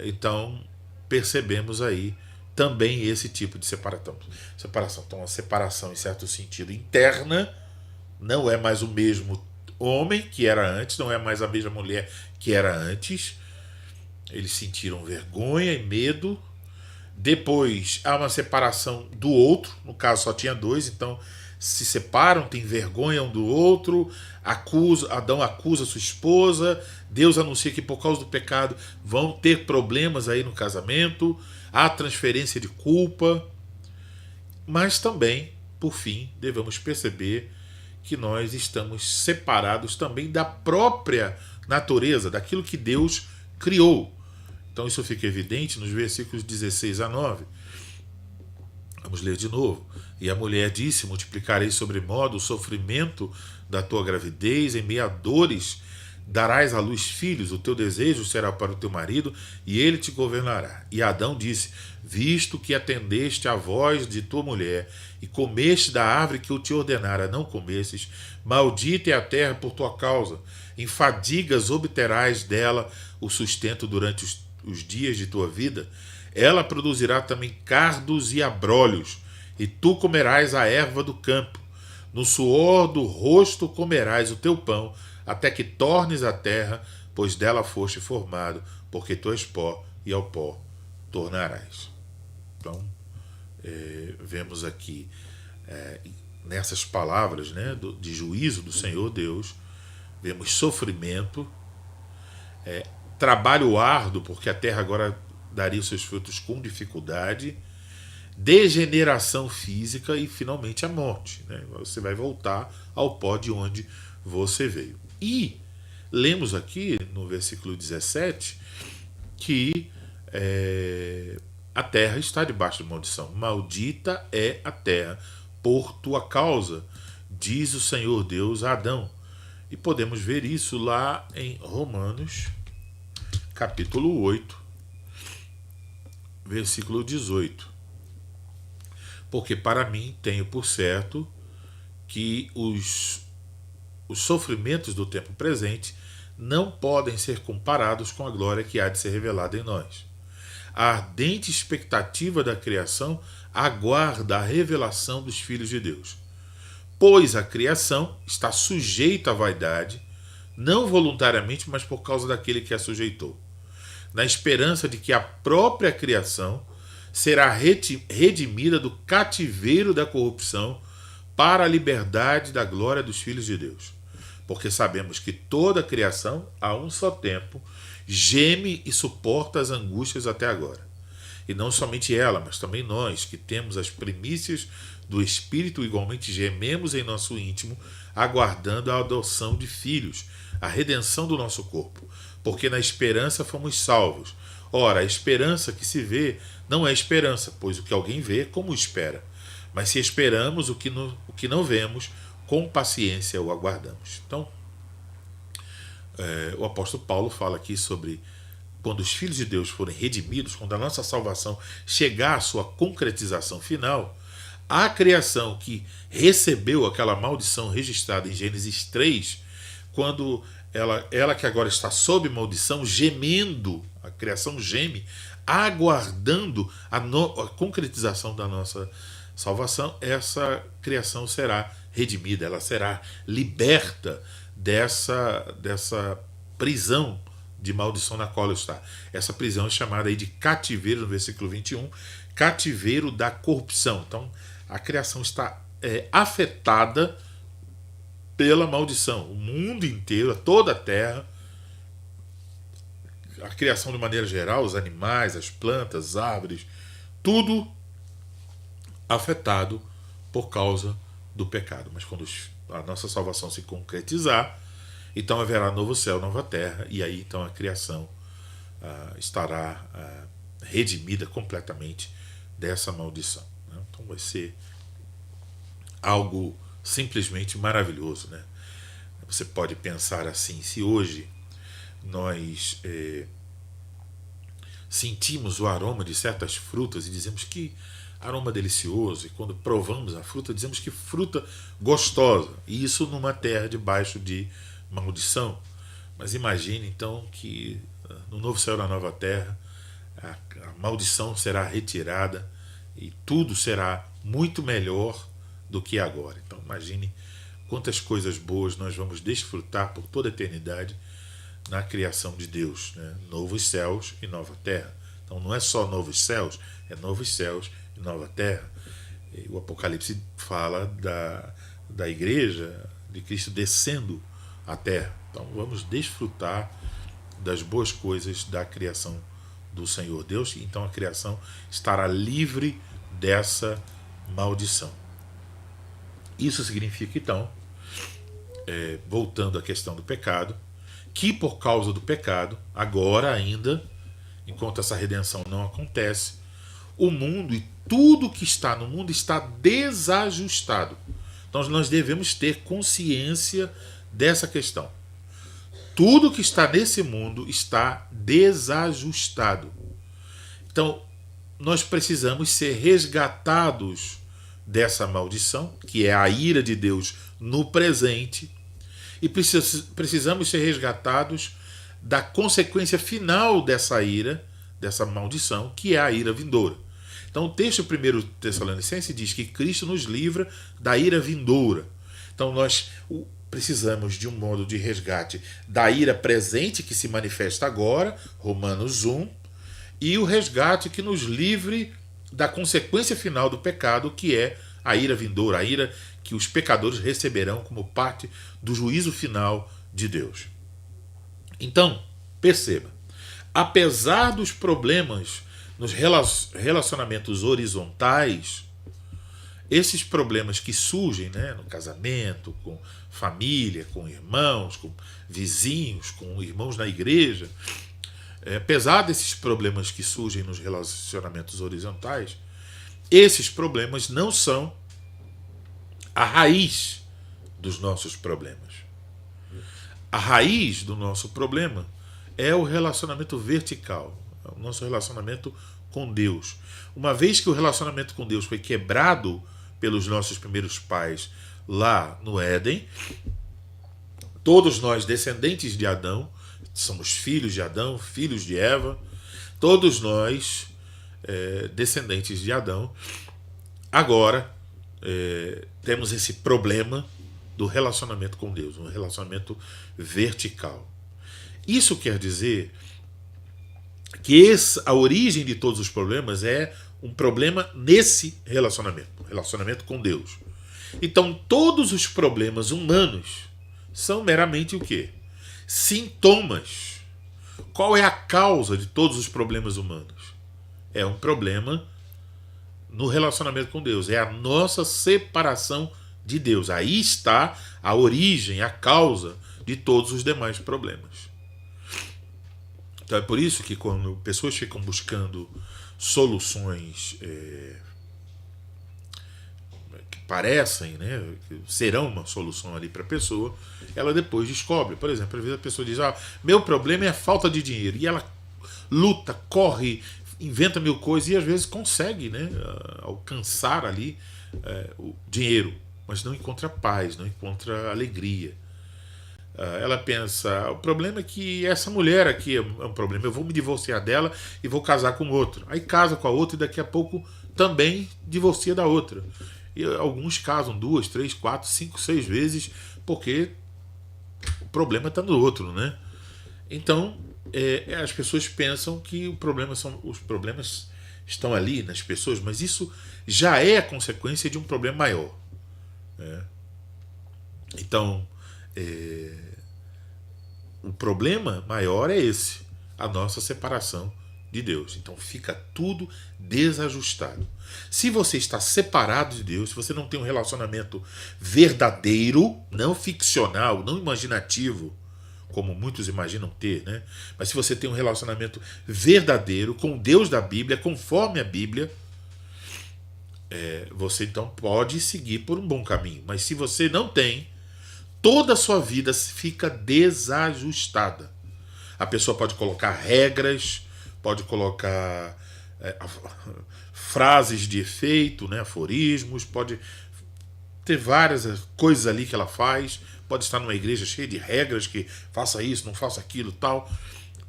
Então percebemos aí também esse tipo de separação. Então, uma separação em certo sentido interna, não é mais o mesmo homem que era antes, não é mais a mesma mulher que era antes. Eles sentiram vergonha e medo. Depois há uma separação do outro, no caso só tinha dois, então se separam, tem vergonha um do outro, Adão acusa sua esposa, Deus anuncia que por causa do pecado vão ter problemas aí no casamento, há transferência de culpa, mas também, por fim, devemos perceber que nós estamos separados também da própria natureza, daquilo que Deus criou. Então isso fica evidente nos versículos 16 a 9. Vamos ler de novo. E a mulher disse: multiplicarei sobremodo o sofrimento da tua gravidez, em meio a dores darás à luz filhos, o teu desejo será para o teu marido, e ele te governará. E Adão disse: visto que atendeste à voz de tua mulher, e comeste da árvore que eu te ordenara não comesses, maldita é a terra por tua causa, em fadigas obterás dela o sustento durante os dias de tua vida. Ela produzirá também cardos e abrolhos, e tu comerás a erva do campo. No suor do rosto comerás o teu pão, até que tornes a terra, pois dela foste formado, porque tu és pó, e ao pó tornarás. Então, vemos aqui, nessas palavras, né, de juízo do Senhor Deus, vemos sofrimento, trabalho árduo, porque a terra agora daria os seus frutos com dificuldade, degeneração física e finalmente a morte, né? Você vai voltar ao pó de onde você veio. E lemos aqui no versículo 17 que a terra está debaixo de maldição. Maldita é a terra por tua causa, diz o Senhor Deus a Adão. E podemos ver isso lá em Romanos, capítulo 8, versículo 18. Porque para mim tenho por certo que os sofrimentos do tempo presente não podem ser comparados com a glória que há de ser revelada em nós. A ardente expectativa da criação aguarda a revelação dos filhos de Deus. Pois a criação está sujeita à vaidade, não voluntariamente, mas por causa daquele que a sujeitou, na esperança de que a própria criação será redimida do cativeiro da corrupção para a liberdade da glória dos filhos de Deus. Porque sabemos que toda a criação, a um só tempo, geme e suporta as angústias até agora. E não somente ela, mas também nós, que temos as primícias do Espírito, igualmente gememos em nosso íntimo, aguardando a adoção de filhos, a redenção do nosso corpo. Porque na esperança fomos salvos. Ora, a esperança que se vê não é esperança, pois o que alguém vê, como espera? Mas se esperamos o que não vemos, com paciência o aguardamos. Então, o apóstolo Paulo fala aqui sobre quando os filhos de Deus forem redimidos, quando a nossa salvação chegar à sua concretização final, a criação que recebeu aquela maldição registrada em Gênesis 3, quando ela que agora está sob maldição, gemendo, a criação geme, aguardando a concretização da nossa salvação, essa criação será redimida, ela será liberta dessa prisão de maldição na qual está. Essa prisão é chamada aí de cativeiro, no versículo 21, cativeiro da corrupção. Então, a criação está afetada pela maldição. O mundo inteiro, toda a terra, a criação de maneira geral, os animais, as plantas, as árvores, tudo afetado por causa do pecado. Mas quando a nossa salvação se concretizar, então haverá novo céu, nova terra, e aí então a criação estará redimida completamente dessa maldição, né? Então vai ser algo simplesmente maravilhoso, né? Você pode pensar assim: se hoje nós sentimos o aroma de certas frutas e dizemos que aroma delicioso, e quando provamos a fruta dizemos que fruta gostosa, e isso numa terra debaixo de maldição. Mas imagine então que no novo céu e na nova terra a maldição será retirada e tudo será muito melhor do que agora. Então imagine quantas coisas boas nós vamos desfrutar por toda a eternidade na criação de Deus, né? Novos céus e nova terra. Então não é só novos céus, é novos céus e nova terra. E o Apocalipse fala da igreja de Cristo descendo à terra. Então vamos desfrutar das boas coisas da criação do Senhor Deus. Então a criação estará livre dessa maldição. Isso significa então, voltando à questão do pecado, que por causa do pecado, agora ainda enquanto essa redenção não acontece, o mundo e tudo que está no mundo está desajustado. Então nós devemos ter consciência dessa questão. Tudo que está nesse mundo está desajustado. Então nós precisamos ser resgatados dessa maldição, que é a ira de Deus no presente, e precisamos ser resgatados da consequência final dessa ira, dessa maldição, que é a ira vindoura. Então o texto 1 Tessalonicenses diz que Cristo nos livra da ira vindoura. Então nós precisamos de um modo de resgate da ira presente que se manifesta agora, Romanos 1, e o resgate que nos livre da consequência final do pecado, que é a ira vindoura, a ira que os pecadores receberão como parte do juízo final de Deus. Então, perceba, apesar dos problemas nos relacionamentos horizontais, esses problemas que surgem, né, no casamento, com família, com irmãos, com vizinhos, com irmãos na igreja, apesar desses problemas que surgem nos relacionamentos horizontais, esses problemas não são a raiz dos nossos problemas. A raiz do nosso problema é o relacionamento vertical, o nosso relacionamento com Deus. Uma vez que o relacionamento com Deus foi quebrado pelos nossos primeiros pais lá no Éden, todos nós, descendentes de Adão, somos filhos de Adão, filhos de Eva, todos nós, descendentes de Adão, agora temos esse problema do relacionamento com Deus, um relacionamento vertical. Isso quer dizer que a origem de todos os problemas é um problema nesse relacionamento com Deus. Então todos os problemas humanos são meramente o quê? Sintomas. Qual é a causa de todos os problemas humanos? É um problema no relacionamento com Deus. É a nossa separação de Deus. Aí está a origem, a causa de todos os demais problemas. Então é por isso que quando pessoas ficam buscando soluções que parecem, né, que serão uma solução ali para a pessoa, ela depois descobre. Por exemplo, às vezes a pessoa diz: meu problema é a falta de dinheiro. E ela luta, corre, inventa mil coisas e às vezes consegue, né, alcançar ali o dinheiro, mas não encontra paz, não encontra alegria. Ela pensa: o problema é que essa mulher aqui é um problema, eu vou me divorciar dela e vou casar com outro. Aí casa com a outra e daqui a pouco também divorcia da outra. E alguns casam 2, 3, 4, 5, 6 vezes porque o problema está no outro, né? Então as pessoas pensam que os problemas estão ali nas pessoas, mas isso já é a consequência de um problema maior, né? Então o problema maior é esse, a nossa separação de Deus. Então fica tudo desajustado. Se você está separado de Deus, se você não tem um relacionamento verdadeiro, não ficcional, não imaginativo, como muitos imaginam ter, né? Mas se você tem um relacionamento verdadeiro com o Deus da Bíblia, conforme a Bíblia, você então pode seguir por um bom caminho. Mas se você não tem, toda a sua vida fica desajustada. A pessoa pode colocar regras, pode colocar frases de efeito, né, aforismos, pode ter várias coisas ali que ela faz, pode estar numa igreja cheia de regras, que faça isso, não faça aquilo, tal,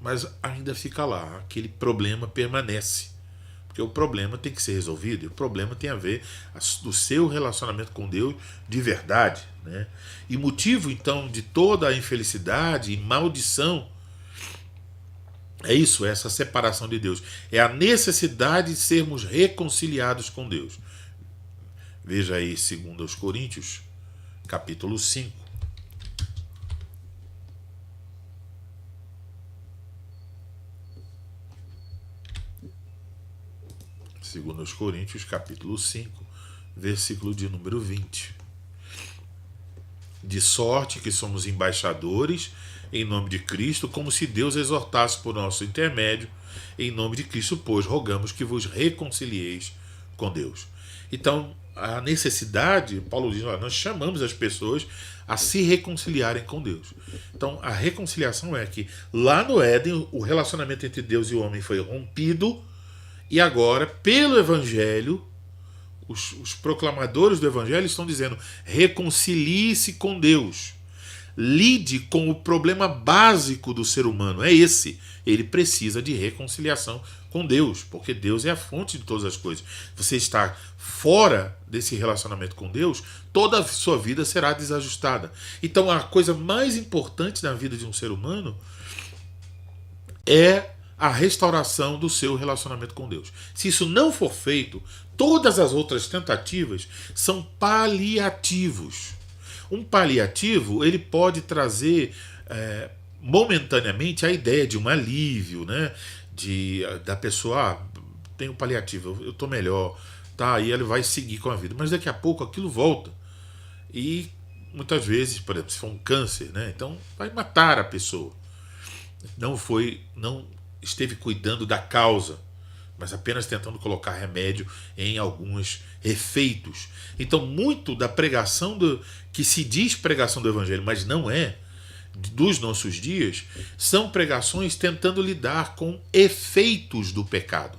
mas ainda fica lá, aquele problema permanece. Porque o problema tem que ser resolvido, e o problema tem a ver do seu relacionamento com Deus de verdade, né? E motivo, então, de toda a infelicidade e maldição é isso, é essa separação de Deus. É a necessidade de sermos reconciliados com Deus. Veja aí 2 Coríntios, capítulo 5. 2 Coríntios, capítulo 5, versículo de número 20. De sorte que somos embaixadores em nome de Cristo, como se Deus exortasse por nosso intermédio Em nome de Cristo, pois, rogamos que vos reconcilieis com Deus. Então, a necessidade, Paulo diz, nós chamamos as pessoas a se reconciliarem com Deus. Então, a reconciliação é que lá no Éden, o relacionamento entre Deus e o homem foi rompido, e agora, pelo Evangelho, os proclamadores do Evangelho estão dizendo: reconcilie-se com Deus. Lide com o problema básico do ser humano. É esse. Ele precisa de reconciliação com Deus, porque Deus é a fonte de todas as coisas. Você está fora desse relacionamento com Deus, toda a sua vida será desajustada. Então, a coisa mais importante na vida de um ser humano é a restauração do seu relacionamento com Deus. Se isso não for feito, todas as outras tentativas são paliativos. Um paliativo, ele pode trazer momentaneamente a ideia de um alívio, né? Da pessoa, tem um paliativo, eu estou melhor, tá? Aí ele vai seguir com a vida. Mas daqui a pouco aquilo volta. E muitas vezes, por exemplo, se for um câncer, né? Então vai matar a pessoa. Não esteve cuidando da causa, mas apenas tentando colocar remédio em alguns efeitos. Então, muito da pregação que se diz pregação do Evangelho, mas não é, dos nossos dias, são pregações tentando lidar com efeitos do pecado.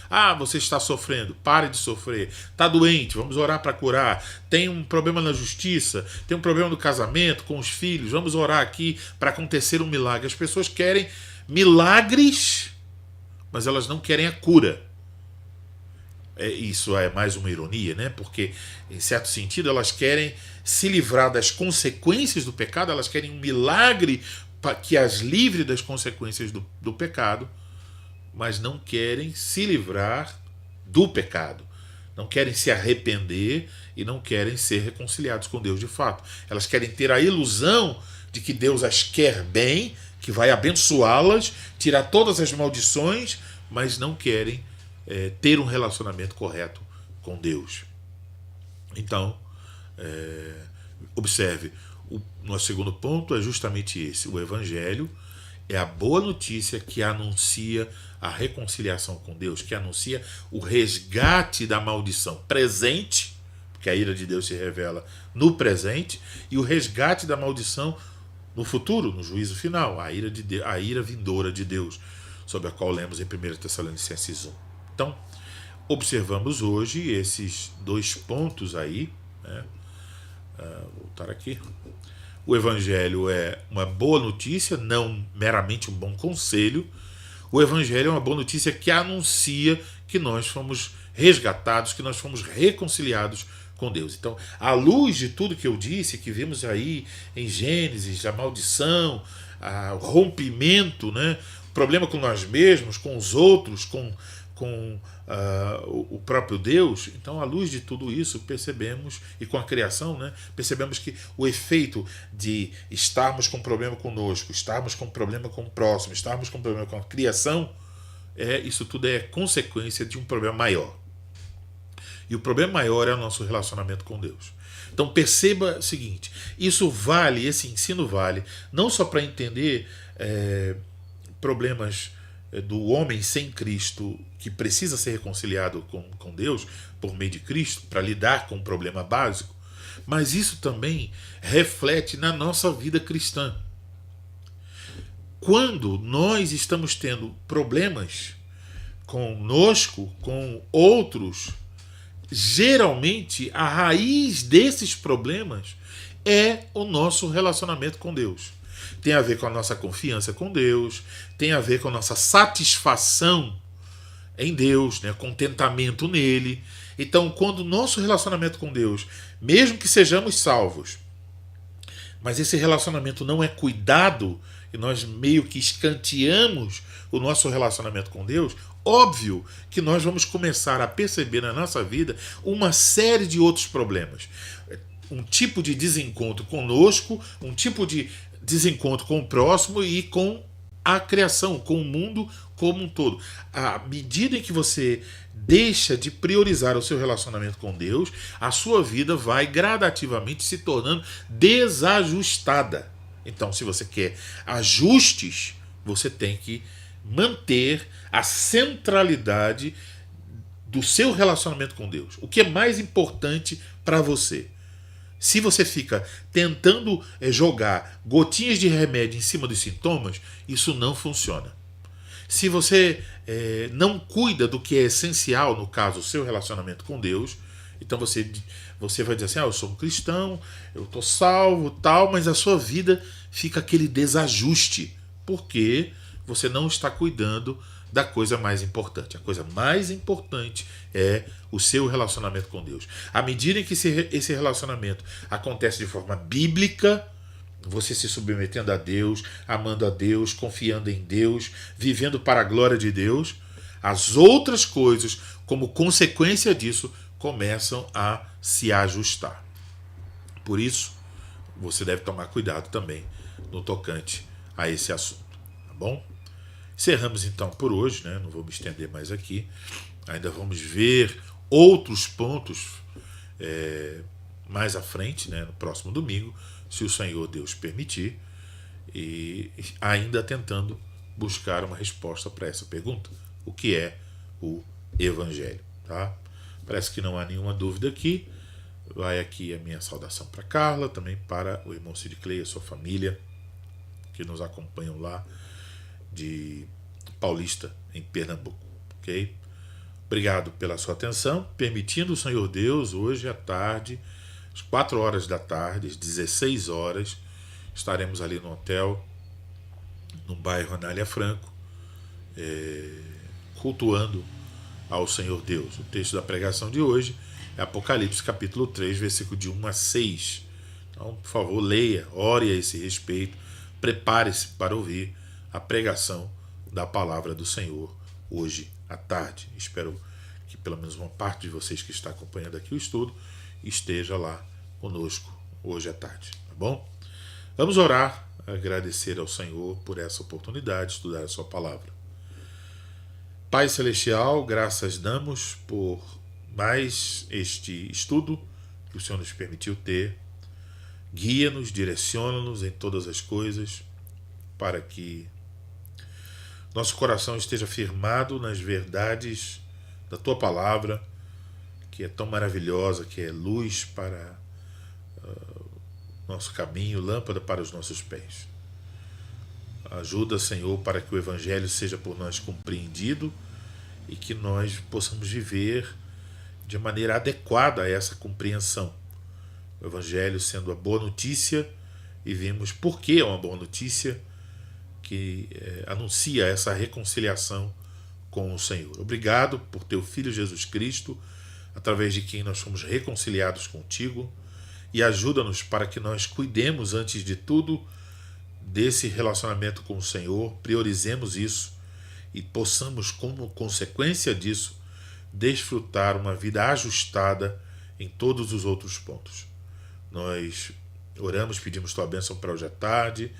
Ah, você está sofrendo, pare de sofrer. Está doente, vamos orar para curar. Tem um problema na justiça, tem um problema no casamento, com os filhos, vamos orar aqui para acontecer um milagre. As pessoas querem milagres, mas elas não querem a cura. Isso é mais uma ironia, né? Porque, em certo sentido, elas querem se livrar das consequências do pecado, elas querem um milagre que as livre das consequências do pecado, mas não querem se livrar do pecado. Não querem se arrepender e não querem ser reconciliados com Deus de fato. Elas querem ter a ilusão de que Deus as quer bem, que vai abençoá-las, tirar todas as maldições, mas não querem ter um relacionamento correto com Deus. Então, observe, o nosso segundo ponto é justamente esse. O Evangelho é a boa notícia que anuncia a reconciliação com Deus, que anuncia o resgate da maldição presente, porque a ira de Deus se revela no presente, e o resgate da maldição no futuro, no juízo final, a ira vindoura de Deus, sobre a qual lemos em 1 Tessalonicenses 1. Então, observamos hoje esses dois pontos aí, né? Vou voltar aqui. O Evangelho é uma boa notícia, não meramente um bom conselho. O Evangelho é uma boa notícia que anuncia que nós fomos resgatados, que nós fomos reconciliados com Deus. Então, à luz de tudo que eu disse, que vimos aí em Gênesis, a maldição, o rompimento, né? O problema com nós mesmos, com os outros, com o próprio Deus. Então, à luz de tudo isso, percebemos, e com a criação, né, percebemos que o efeito de estarmos com problema conosco, estarmos com problema com o próximo, estarmos com problema com a criação, isso tudo é consequência de um problema maior. E o problema maior é o nosso relacionamento com Deus. Então perceba o seguinte, esse ensino vale não só para entender problemas do homem sem Cristo, que precisa ser reconciliado com Deus por meio de Cristo, para lidar com um problema básico, mas isso também reflete na nossa vida cristã. Quando nós estamos tendo problemas conosco, com outros, geralmente a raiz desses problemas é o nosso relacionamento com Deus. Tem a ver com a nossa confiança com Deus, tem a ver com a nossa satisfação em Deus, né, contentamento nele. Então, quando o nosso relacionamento com Deus, mesmo que sejamos salvos, mas esse relacionamento não é cuidado, e nós meio que escanteamos o nosso relacionamento com Deus, óbvio que nós vamos começar a perceber na nossa vida uma série de outros problemas. Um tipo de desencontro conosco, um tipo de desencontro com o próximo e com a criação, com o mundo como um todo. À medida em que você deixa de priorizar o seu relacionamento com Deus, a sua vida vai gradativamente se tornando desajustada. Então, se você quer ajustes, você tem que manter a centralidade do seu relacionamento com Deus. O que é mais importante para você? Se você fica tentando jogar gotinhas de remédio em cima dos sintomas, isso não funciona. Se você não cuida do que é essencial, no caso, o seu relacionamento com Deus, então você vai dizer assim, eu sou um cristão, eu estou salvo, tal, mas a sua vida fica aquele desajuste, porque você não está cuidando da coisa mais importante. A coisa mais importante é o seu relacionamento com Deus. À medida em que esse relacionamento acontece de forma bíblica, você se submetendo a Deus, amando a Deus, confiando em Deus, vivendo para a glória de Deus, as outras coisas, como consequência disso, começam a se ajustar. Por isso, você deve tomar cuidado também no tocante a esse assunto. Tá bom? Encerramos então por hoje, né? Não vou me estender mais aqui. Ainda vamos ver outros pontos mais à frente, né? No próximo domingo, se o Senhor Deus permitir, e ainda tentando buscar uma resposta para essa pergunta: o que é o Evangelho? Tá? Parece que não há nenhuma dúvida aqui. Vai aqui a minha saudação para Carla, também para o irmão Cid Clay, a sua família, que nos acompanham lá de Paulista, em Pernambuco. Ok? Obrigado pela sua atenção. Permitindo o Senhor Deus, hoje à tarde, às 4 horas da tarde, às 16 horas, estaremos ali no hotel, no bairro Anália Franco, cultuando ao Senhor Deus. O texto da pregação de hoje é Apocalipse capítulo 3, versículo de 1 a 6. Então, por favor, leia, ore a esse respeito, prepare-se para ouvir a pregação da palavra do Senhor hoje à tarde. Espero que pelo menos uma parte de vocês que está acompanhando aqui o estudo esteja lá conosco hoje à tarde, tá bom? Vamos orar, agradecer ao Senhor por essa oportunidade de estudar a sua palavra. Pai Celestial, graças damos por mais este estudo que o Senhor nos permitiu ter. Guia-nos, direciona-nos em todas as coisas, para que nosso coração esteja firmado nas verdades da Tua palavra, que é tão maravilhosa, que é luz para nosso caminho, lâmpada para os nossos pés. Ajuda, Senhor, para que o Evangelho seja por nós compreendido e que nós possamos viver de maneira adequada a essa compreensão. O Evangelho sendo a boa notícia, e vimos por que é uma boa notícia, que anuncia essa reconciliação com o Senhor. Obrigado por Teu Filho Jesus Cristo, através de quem nós fomos reconciliados contigo, e ajuda-nos para que nós cuidemos, antes de tudo, desse relacionamento com o Senhor, priorizemos isso e possamos, como consequência disso, desfrutar uma vida ajustada em todos os outros pontos. Nós oramos, pedimos Tua bênção para hoje à tarde,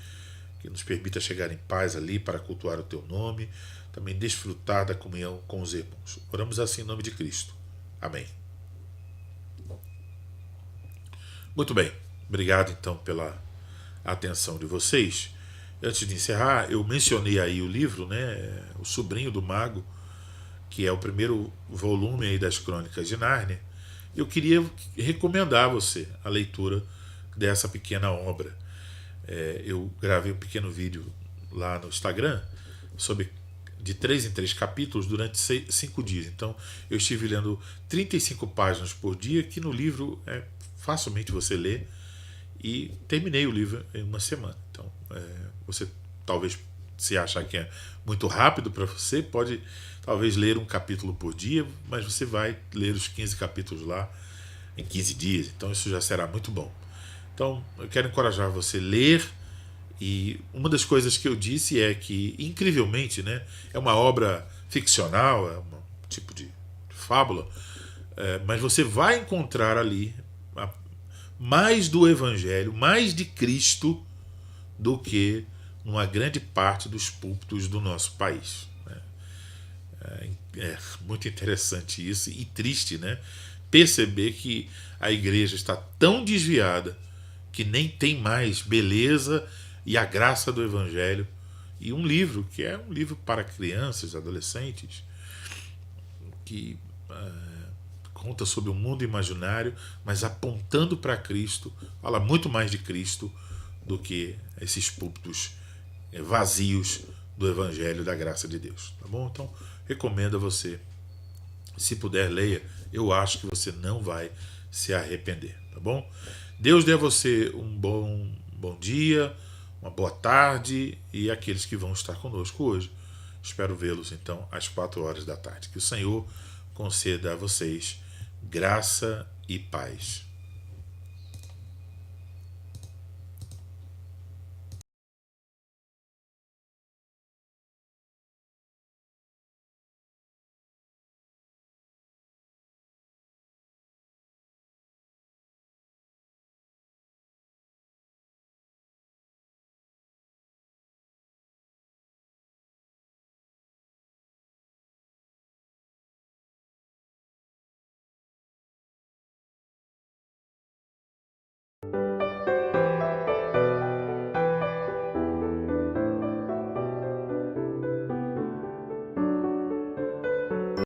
que nos permita chegar em paz ali para cultuar o Teu nome, também desfrutar da comunhão com os irmãos. Oramos assim em nome de Cristo. Amém. Muito bem, obrigado então pela atenção de vocês. Antes de encerrar, eu mencionei aí o livro, né, O Sobrinho do Mago, que é o primeiro volume aí das Crônicas de Nárnia. Eu queria recomendar a você a leitura dessa pequena obra. Eu gravei um pequeno vídeo lá no Instagram de 3 em 3 capítulos durante 5 dias. Então eu estive lendo 35 páginas por dia, que no livro facilmente você lê, e terminei o livro em uma semana. Então você talvez, se achar que é muito rápido para você, pode talvez ler um capítulo por dia, mas você vai ler os 15 capítulos lá em 15 dias. Então isso já será muito bom. Então eu quero encorajar você a ler. E uma das coisas que eu disse é que, incrivelmente, né, é uma obra ficcional, é um tipo de fábula, mas você vai encontrar ali mais do Evangelho, mais de Cristo, do que numa grande parte dos púlpitos do nosso país. É muito interessante isso, e triste, né, perceber que a igreja está tão desviada que nem tem mais beleza e a graça do Evangelho E um livro que é um livro para crianças, adolescentes, que conta sobre o mundo imaginário, mas apontando para Cristo, fala muito mais de Cristo do que esses púlpitos vazios do Evangelho da graça de Deus. Tá bom? Então, recomendo a você, se puder, leia. Eu acho que você não vai se arrepender. Tá bom? Deus dê a você um bom dia, uma boa tarde e aqueles que vão estar conosco hoje. Espero vê-los então às 4 horas da tarde. Que o Senhor conceda a vocês graça e paz.